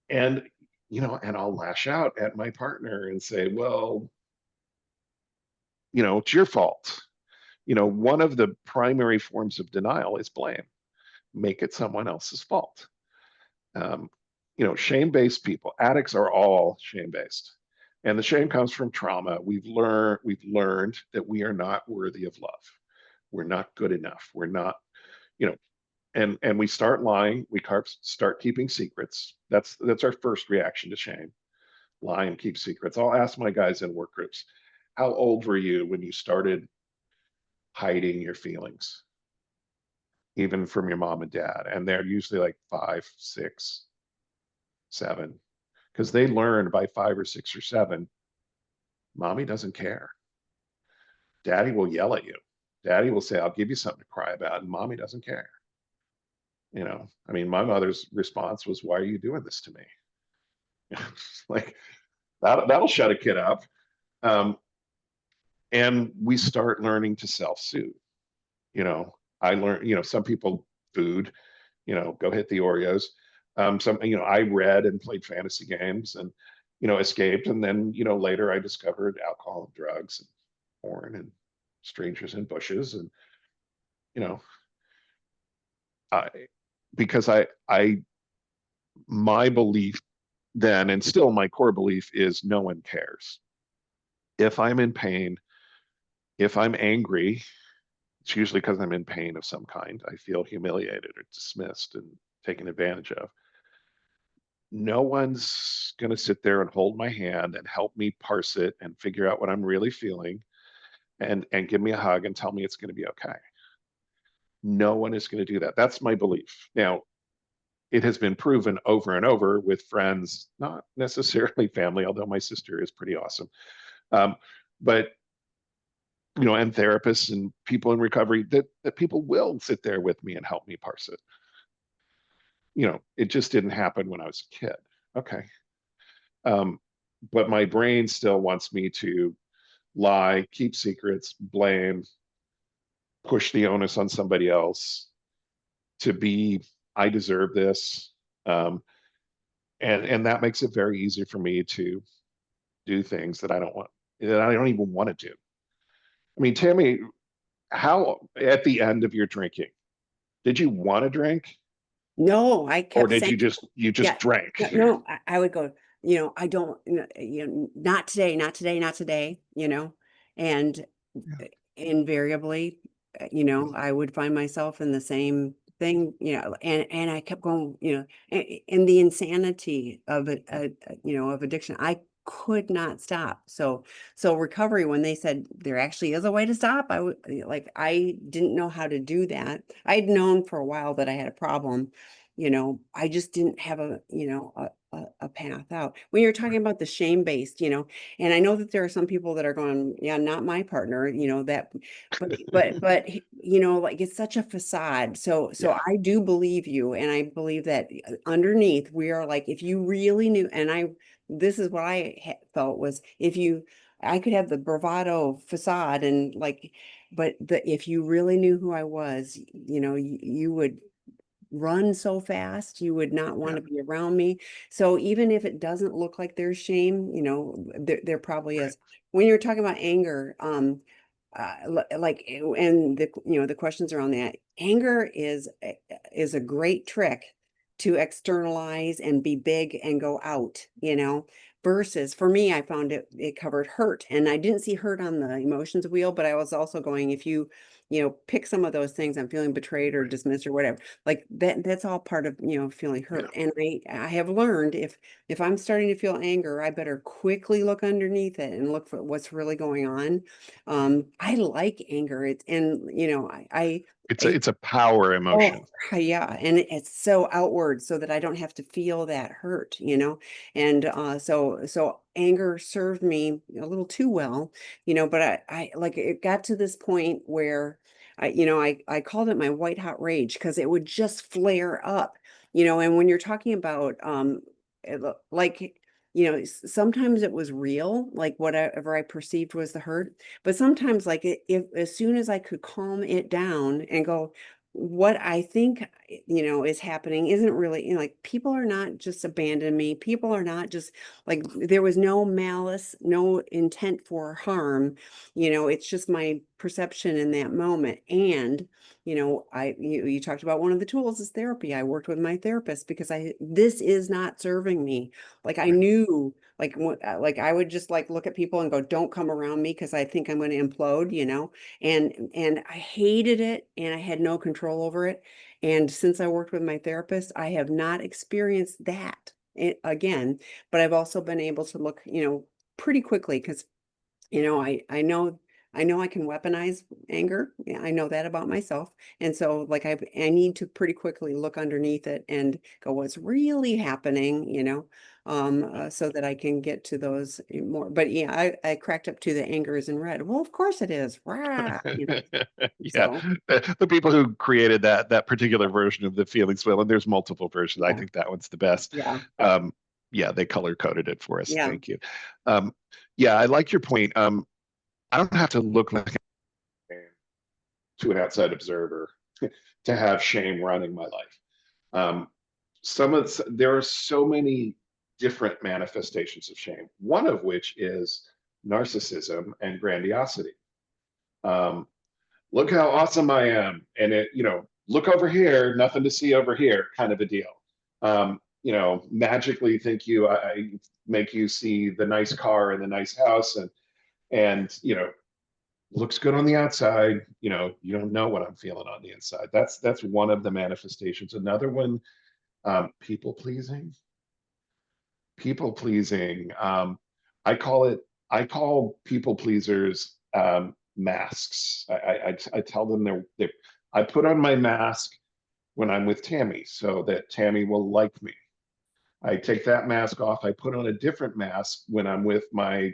[SPEAKER 2] and and I'll lash out at my partner and say, well, it's your fault. One of the primary forms of denial is blame. Make it someone else's fault. Um, shame-based people, addicts are all shame-based. And the shame comes from trauma. We've learned that we are not worthy of love. We're not good enough. We're not, you know, and we start lying. We start keeping secrets. That's our first reaction to shame. Lie and keep secrets. I'll ask my guys in work groups, how old were you when you started hiding your feelings, even from your mom and dad? And they're usually like 5, 6, 7, because they learned by 5 or 6 or 7, mommy doesn't care. Daddy will yell at you. Daddy will say, I'll give you something to cry about, and mommy doesn't care. I mean, my mother's response was, why are you doing this to me? Like that'll shut a kid up. Um, and we start learning to self-soothe. I learned, some people food, go hit the Oreos. I read and played fantasy games and, escaped. And then, later I discovered alcohol and drugs and porn and strangers in bushes. And, you know, I, because my belief then, and still my core belief is no one cares. If I'm in pain, if I'm angry, it's usually because I'm in pain of some kind. I feel humiliated or dismissed and taken advantage of. No one's going to sit there and hold my hand and help me parse it and figure out what I'm really feeling and give me a hug and tell me it's going to be okay. No one is going to do that. That's my belief. Now, it has been proven over and over with friends, not necessarily family, although my sister is pretty awesome. Um, but and therapists and people in recovery that people will sit there with me and help me parse it. It just didn't happen when I was a kid. Okay. Um, but my brain still wants me to lie, keep secrets, blame, push the onus on somebody else to be, I deserve this. Um, and that makes it very easy for me to do things that I don't want, that I don't even want to do. I mean, Tammy, how at the end of your drinking, did you want to drink,
[SPEAKER 1] No, I
[SPEAKER 2] or
[SPEAKER 1] kept
[SPEAKER 2] did
[SPEAKER 1] saying,
[SPEAKER 2] you just
[SPEAKER 1] yeah,
[SPEAKER 2] drank?
[SPEAKER 1] no, I would go, I don't, not today, not today, not today, and
[SPEAKER 2] Yeah.
[SPEAKER 1] invariably, I would find myself in the same thing, and I kept going, in the insanity of it, of addiction. I could not stop. So recovery, when they said there actually is a way to stop, I didn't know how to do that. I'd known for a while that I had a problem, I just didn't have a path out. When you're talking about the shame-based, and I know that there are some people that are going, yeah, not my partner, that, but like it's such a facade. So
[SPEAKER 2] Yeah.
[SPEAKER 1] I do believe you, and I believe that underneath we are like, if you really knew, and this is what I felt was, I could have the bravado facade and like, but if you really knew who I was, you would run so fast, you would not want
[SPEAKER 2] Yeah.
[SPEAKER 1] to be around me. So even if it doesn't look like there's shame, there probably
[SPEAKER 2] Right.
[SPEAKER 1] is. When you're talking about anger, like, and the questions around that, anger is a great trick to externalize and be big and go out, versus for me, I found it covered hurt, and I didn't see hurt on the emotions wheel, but I was also going, if you pick some of those things, I'm feeling betrayed or
[SPEAKER 2] Right.
[SPEAKER 1] dismissed or whatever, like that's all part of feeling
[SPEAKER 2] Yeah.
[SPEAKER 1] hurt. And I have learned, if I'm starting to feel anger, I better quickly look underneath it and look for what's really going on. I like anger. It's and I
[SPEAKER 2] It's a power
[SPEAKER 1] Oh,
[SPEAKER 2] emotion.
[SPEAKER 1] yeah, and it's so outward so that I don't have to feel that hurt, and so anger served me a little too well, but I like, it got to this point where I called it my white hot rage, because it would just flare up, and when you're talking about like, sometimes it was real, like whatever I perceived was the hurt, but sometimes, like, if as soon as I could calm it down and go, what I think, is happening isn't really, like, people are not just abandoning me. People are not just like, there was no malice, no intent for harm. It's just my perception in that moment. And, you talked about one of the tools is therapy. I worked with my therapist because this is not serving me. Like, I
[SPEAKER 2] Right.
[SPEAKER 1] knew, like I would just like look at people and go, don't come around me because I think I'm going to implode, and I hated it, and I had no control over it. And since I worked with my therapist, I have not experienced that again, but I've also been able to look, pretty quickly, because I know I can weaponize anger. Yeah, I know that about myself. And so, like, I need to pretty quickly look underneath it and go, what's really happening, so that I can get to those more. But yeah, I cracked up to the anger is in red. Well, of course it is. Rah,
[SPEAKER 2] Yeah,
[SPEAKER 1] so
[SPEAKER 2] the people who created that particular version of the feelings wheel, and there's multiple versions. I
[SPEAKER 1] yeah,
[SPEAKER 2] think that one's the best.
[SPEAKER 1] yeah,
[SPEAKER 2] Yeah, they color coded it for us.
[SPEAKER 1] yeah.
[SPEAKER 2] Thank you. Um, yeah, I like your point. I don't have to look like to an outside observer to have shame running my life. Um, there are so many different manifestations of shame. One of which is narcissism and grandiosity. Um, Look how awesome I am, and look over here, nothing to see over here, kind of a deal. Magically think I make you see the nice car and the nice house, and looks good on the outside. You don't know what I'm feeling on the inside. That's one of the manifestations. Another one, people pleasing. People pleasing. I call people pleasers masks. I tell them I put on my mask when I'm with Tammy so that Tammy will like me. I take that mask off. I put on a different mask when I'm with my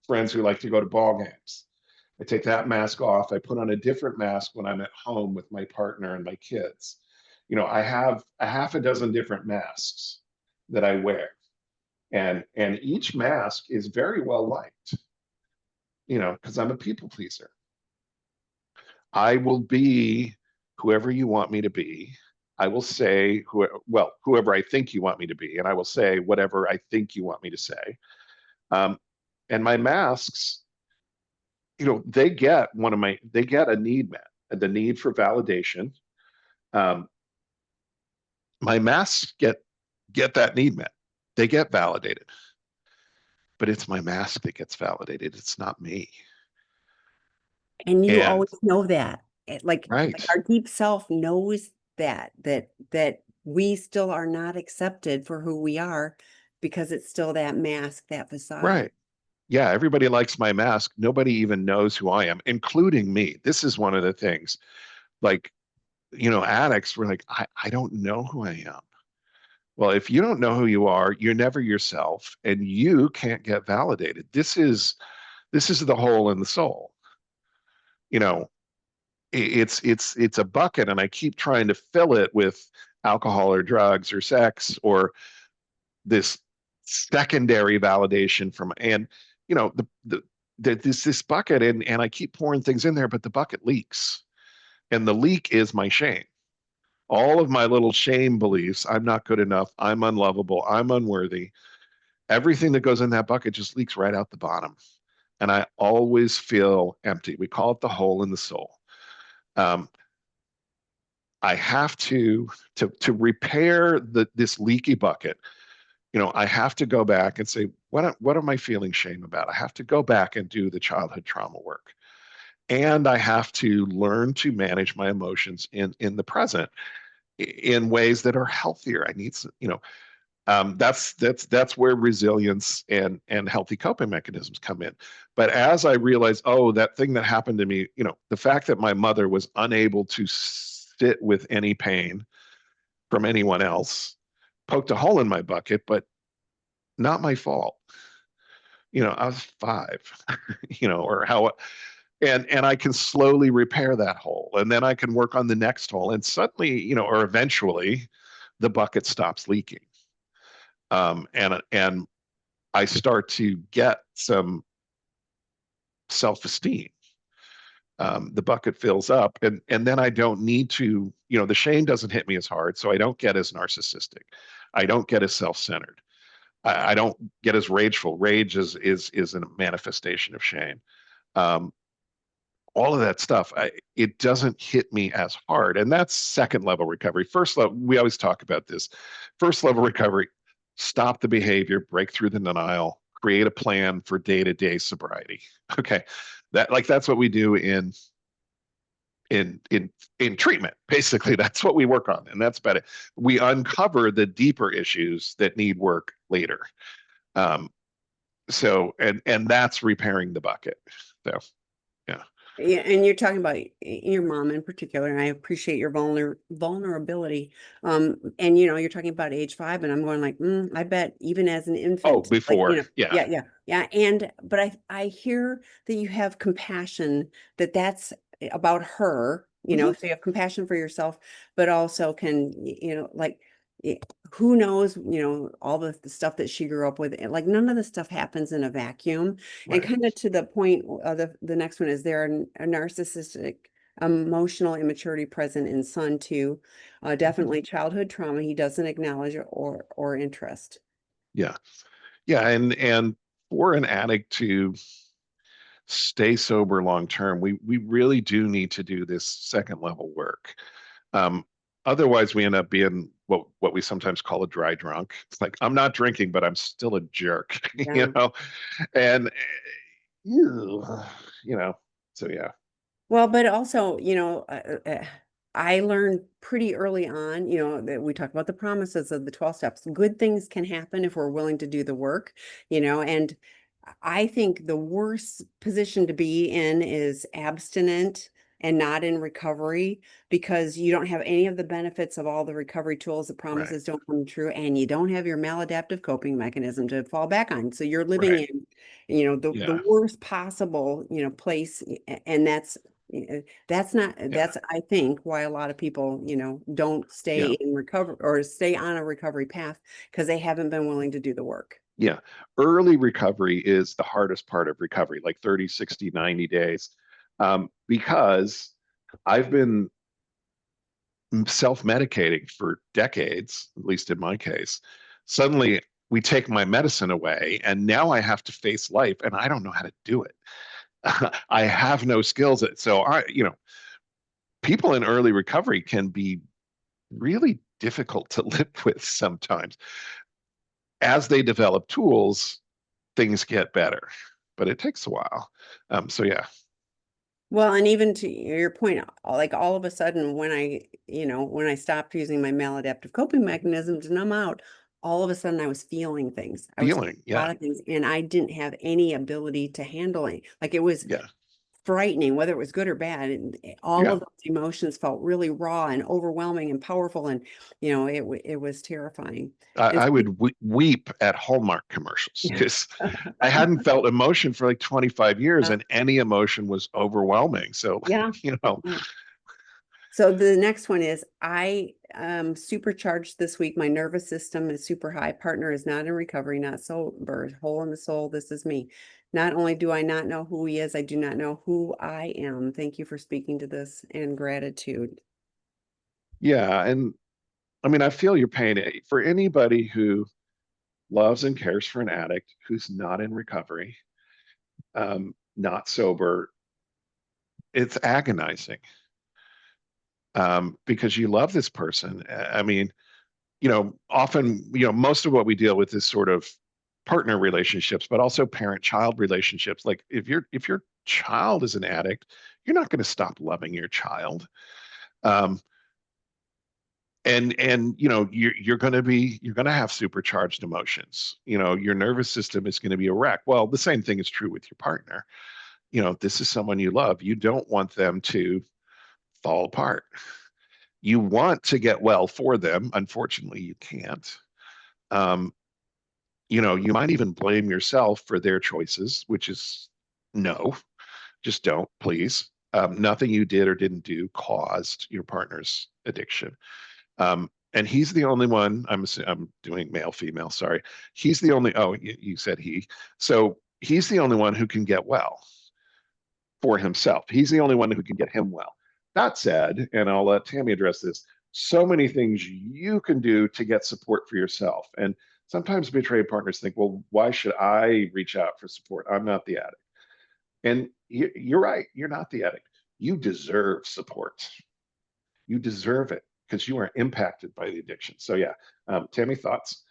[SPEAKER 2] friends who like to go to ball games. I take that mask off. I put on a different mask when I'm at home with my partner and my kids. I have a half a dozen different masks that I wear, and each mask is very well liked, because I'm a people pleaser. I will be whoever you want me to be, I will say whoever I think you want me to be, and I will say whatever I think you want me to say. Um, and my masks, they get a need met, the need for validation. Um, my masks get that need met. They get validated, but it's my mask that gets validated. It's not me.
[SPEAKER 1] And you
[SPEAKER 2] And
[SPEAKER 1] always know that. Like
[SPEAKER 2] right,
[SPEAKER 1] our deep self knows that we still are not accepted for who we are because it's still that mask, that facade.
[SPEAKER 2] right. Yeah, everybody likes my mask. Nobody even knows who I am, including me. This is one of the things. Like, addicts were like, I don't know who I am. Well, if you don't know who you are, you're never yourself, and you can't get validated. This is the hole in the soul. You know, it's a bucket, and I keep trying to fill it with alcohol or drugs or sex or this secondary validation from, and this bucket, and I keep pouring things in there, but the bucket leaks, and the leak is my shame. All of my little shame beliefs. I'm not good enough. I'm unlovable. I'm unworthy. Everything that goes in that bucket just leaks right out the bottom. And I always feel empty. We call it the hole in the soul. Um, I have to repair this leaky bucket. I have to go back and say, what am I feeling shame about? I have to go back and do the childhood trauma work. And I have to learn to manage my emotions in the present in ways that are healthier. I need some, that's where resilience and healthy coping mechanisms come in. But as I realized, oh, that thing that happened to me, the fact that my mother was unable to sit with any pain from anyone else poked a hole in my bucket, but not my fault. I was 5, or how, and I can slowly repair that hole, and then I can work on the next hole, and suddenly, or eventually, the bucket stops leaking. And I start to get some self-esteem. The bucket fills up, and then I don't need to, the shame doesn't hit me as hard, so I don't get as narcissistic. I don't get as self-centered. I don't get as rageful. Rage is a manifestation of shame. Um, all of that stuff, it doesn't hit me as hard. And that's second level recovery. First level, we always talk about this. First level recovery, stop the behavior, break through the denial, create a plan for day-to-day sobriety. Okay. That's what we do in treatment. Basically, that's what we work on. And that's about it. We uncover the deeper issues that need work later. Um, and that's repairing the bucket. So yeah.
[SPEAKER 1] Yeah, and you're talking about your mom in particular, and I appreciate your vulnerability. And you're talking about age 5, and I'm going like, I bet even as an
[SPEAKER 2] Oh,
[SPEAKER 1] infant, like,
[SPEAKER 2] before. Yeah.
[SPEAKER 1] yeah, yeah, yeah. And but I hear that you have compassion, that's about her,
[SPEAKER 2] Mhm.
[SPEAKER 1] so you have compassion for yourself, but also can, like, y- who knows, all the stuff that she grew up with. Like none of the stuff happens in a vacuum. And
[SPEAKER 2] Right.
[SPEAKER 1] kind of to the point, the next one is there a narcissistic emotional immaturity present in son too.
[SPEAKER 2] Mhm.
[SPEAKER 1] Definitely childhood trauma he doesn't acknowledge or interest.
[SPEAKER 2] Yeah. Yeah. And for an addict to stay sober long term, we really do need to do this second level work. Um, Otherwise, we end up being what we sometimes call a dry drunk. It's like I'm not drinking, but I'm still a jerk,
[SPEAKER 1] Yeah.
[SPEAKER 2] and ew, you know. So yeah.
[SPEAKER 1] Well, but also, I learned pretty early on, that we talk about the promises of the 12 steps. Good things can happen if we're willing to do the work, and I think the worst position to be in is abstinent and not in recovery because you don't have any of the benefits of all the recovery tools. The
[SPEAKER 2] Right.
[SPEAKER 1] promises don't come true, and you don't have your maladaptive coping mechanism to fall back on. So you're living
[SPEAKER 2] Right.
[SPEAKER 1] in, the
[SPEAKER 2] Yeah.
[SPEAKER 1] worst possible, place, and that's not
[SPEAKER 2] Yeah.
[SPEAKER 1] that's I think why a lot of people, don't stay
[SPEAKER 2] Yeah.
[SPEAKER 1] in recovery or stay on a recovery path because they haven't been willing to do the work.
[SPEAKER 2] Yeah. Early recovery is the hardest part of recovery, like 30, 60, 90 days. Because I've been self-medicating for decades, at least in my case, suddenly we take my medicine away and now I have to face life and I don't know how to do it. I have no skills. So people in early recovery can be really difficult to live with sometimes. As they develop tools, things get better, but it takes a while. So yeah,
[SPEAKER 1] Well, and even to your point, like all of a sudden when I stopped using my maladaptive coping mechanism to numb out, all of a sudden I was feeling things. I was feeling
[SPEAKER 2] feeling,
[SPEAKER 1] a
[SPEAKER 2] yeah,
[SPEAKER 1] lot of things and I didn't have any ability to handle it. Like it was
[SPEAKER 2] yeah,
[SPEAKER 1] frightening, whether it was good or bad. And all
[SPEAKER 2] yeah.
[SPEAKER 1] of those emotions felt really raw and overwhelming and powerful. And, it was terrifying. And
[SPEAKER 2] I would weep at Hallmark commercials
[SPEAKER 1] yeah.
[SPEAKER 2] because I hadn't felt emotion for like 25 years and any emotion was overwhelming. So,
[SPEAKER 1] Yeah.
[SPEAKER 2] you know,
[SPEAKER 1] Yeah. So the next one is I supercharged this week. My nervous system is super high. Partner is not in recovery, not sober, hole in the soul. This is me. Not only do I not know who he is, I do not know who I am. Thank you for speaking to this and gratitude.
[SPEAKER 2] yeah. And I mean, I feel your pain for anybody who loves and cares for an addict who's not in recovery, not sober. It's agonizing because you love this person. I mean, often, most of what we deal with is sort of partner relationships, but also parent-child relationships. Like if your child is an addict, you're not going to stop loving your child. Um, and you're going to have supercharged emotions. Your nervous system is going to be a wreck. Well, the same thing is true with your partner. This is someone you love. You don't want them to fall apart. You want to get well for them. Unfortunately, you can't. Um, you might even blame yourself for their choices, which is no, just don't, please. Nothing you did or didn't do caused your partner's addiction. And he's the only one, I'm doing male, female, sorry. He's the only, oh, you said he. So he's the only one who can get well for himself. He's the only one who can get him well. That said, and I'll let Tami address this, so many things you can do to get support for yourself. And sometimes betrayed partners think, well, why should I reach out for support? I'm not the addict. And you're right, you're not the addict. You deserve support. You deserve it because you are impacted by the addiction. So, yeah. Tami, thoughts?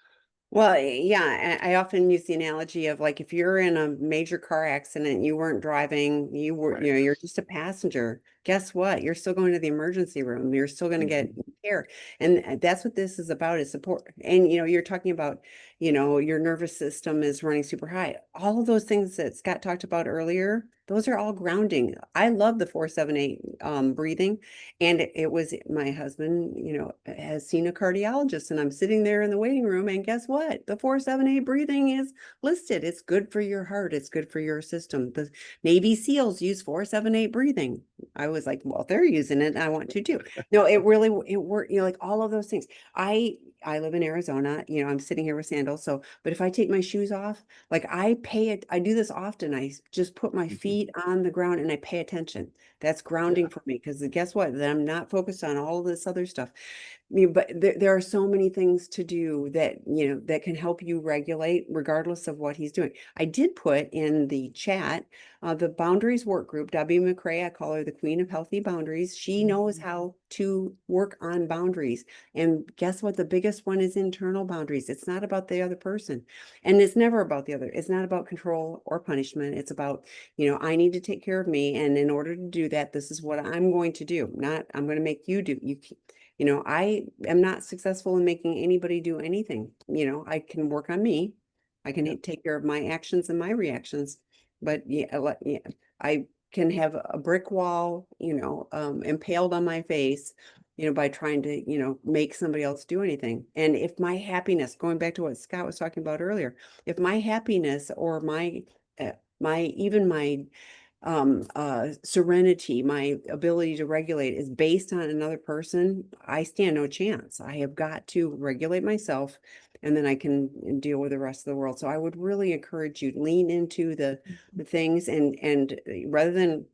[SPEAKER 1] Well, yeah, I often use the analogy of like if you're in a major car accident, you weren't driving,
[SPEAKER 2] Right.
[SPEAKER 1] you're just a passenger. Guess what? You're still going to the emergency room. You're still going to get
[SPEAKER 2] Mm-hmm.
[SPEAKER 1] care. And that's what this is about is support. And you're talking about, your nervous system is running super high. All of those things that Scott talked about earlier, those are all grounding. I love the 478 breathing. And it was my husband, has seen a cardiologist, and I'm sitting there in the waiting room. And guess what? The 478 breathing is listed. It's good for your heart. It's good for your system. The Navy SEALs use 478 breathing. I was like, well, if they're using it, I want to too. No, it worked, like all of those things. I live in Arizona, I'm sitting here with sandals. So, but if I take my shoes off, like I pay it, I do this often. I just put my
[SPEAKER 2] Mm-hmm.
[SPEAKER 1] feet on the ground and I pay attention. That's
[SPEAKER 2] Yeah.
[SPEAKER 1] grounding for me because guess what? Then I'm not focused on all of this other stuff. I mean, but there are so many things to do that, that can help you regulate regardless of what he's doing. I did put in the chat the boundaries work group, Debbie McCrae, I call her the queen of healthy boundaries. She knows how to work on boundaries. And guess what? The biggest one is internal boundaries. It's not about the other person. And it's never about the other. It's not about control or punishment. It's about, I need to take care of me. And in order to do that, this is what I'm going to do. Not, I'm going to make you do. I am not successful in making anybody do anything. I can work on me. I can
[SPEAKER 2] Yeah.
[SPEAKER 1] take care of my actions and my reactions. But yeah, yeah, I can have a brick wall, impaled on my face, by trying to, make somebody else do anything. And if my happiness, going back to what Scott was talking about earlier, if my happiness or uh, even my serenity, my ability to regulate is based on another person, I stand no chance. I have got to regulate myself and then I can deal with the rest of the world. So I would really encourage you to lean into the things and rather than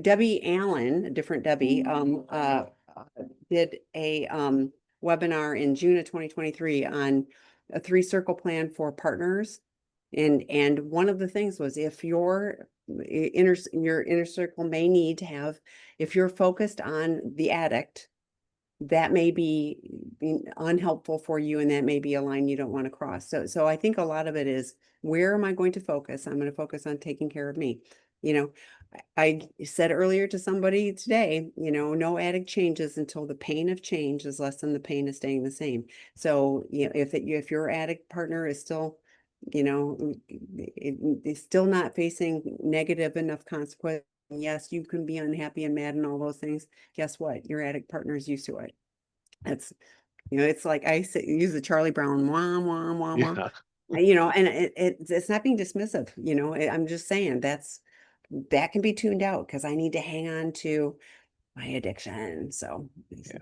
[SPEAKER 1] Debbie Allen, a different Debbie, did a webinar in June of 2023 on a 3-circle plan for partners. And one of the things was, if your inner circle may need to have, if you're focused on the addict, that may be unhelpful for you, and that may be a line you don't want to cross. So I think a lot of it is, where am I going to focus? I'm going to focus on taking care of me. You know, I said earlier to somebody today, no addict changes until the pain of change is less than the pain of staying the same. So, if your addict partner is still, it's still not facing negative enough consequence, yes, you can be unhappy and mad and all those things. Guess what? Your addict partner is used to it. It's, it's like use the Charlie Brown, wah, wah, wah, wah.
[SPEAKER 2] Yeah.
[SPEAKER 1] And it's not being dismissive, I'm just saying that can be tuned out, because I need to hang on to my addiction. So,
[SPEAKER 2] Yeah.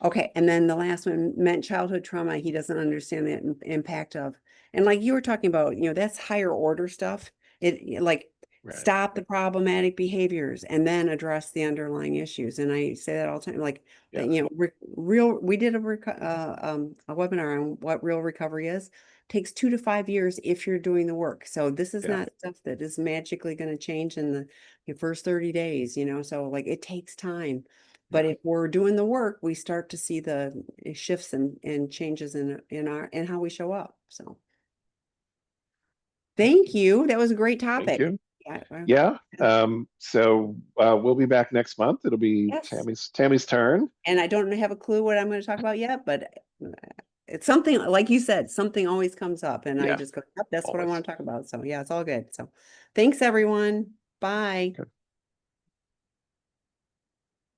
[SPEAKER 1] okay. And then the last one meant childhood trauma. He doesn't understand the impact of, and like you were talking about, that's higher order stuff. Like,
[SPEAKER 2] Right.
[SPEAKER 1] stop the problematic behaviors and then address the underlying issues. And I say that all the time, like that,
[SPEAKER 2] Yes.
[SPEAKER 1] we did a webinar on what real recovery is. Takes 2 to 5 years if you're doing the work. So this is
[SPEAKER 2] Yeah.
[SPEAKER 1] not stuff that is magically going to change in the first 30 days, so like it takes time. But
[SPEAKER 2] Yeah.
[SPEAKER 1] if we're doing the work, we start to see the shifts and changes in how we show up. So thank you. That was a great
[SPEAKER 2] Thank
[SPEAKER 1] topic.
[SPEAKER 2] you.
[SPEAKER 1] Yeah.
[SPEAKER 2] Yeah. So we'll be back next month. It'll be
[SPEAKER 1] Yes.
[SPEAKER 2] Tammy's turn.
[SPEAKER 1] And I don't have a clue what I'm going to talk about yet, but it's something, like you said, something always comes up, and I
[SPEAKER 2] Yeah.
[SPEAKER 1] just go, yep, that's what I
[SPEAKER 2] Always.
[SPEAKER 1] want to talk about. So yeah, it's all good. So thanks, everyone. Bye.
[SPEAKER 2] Okay.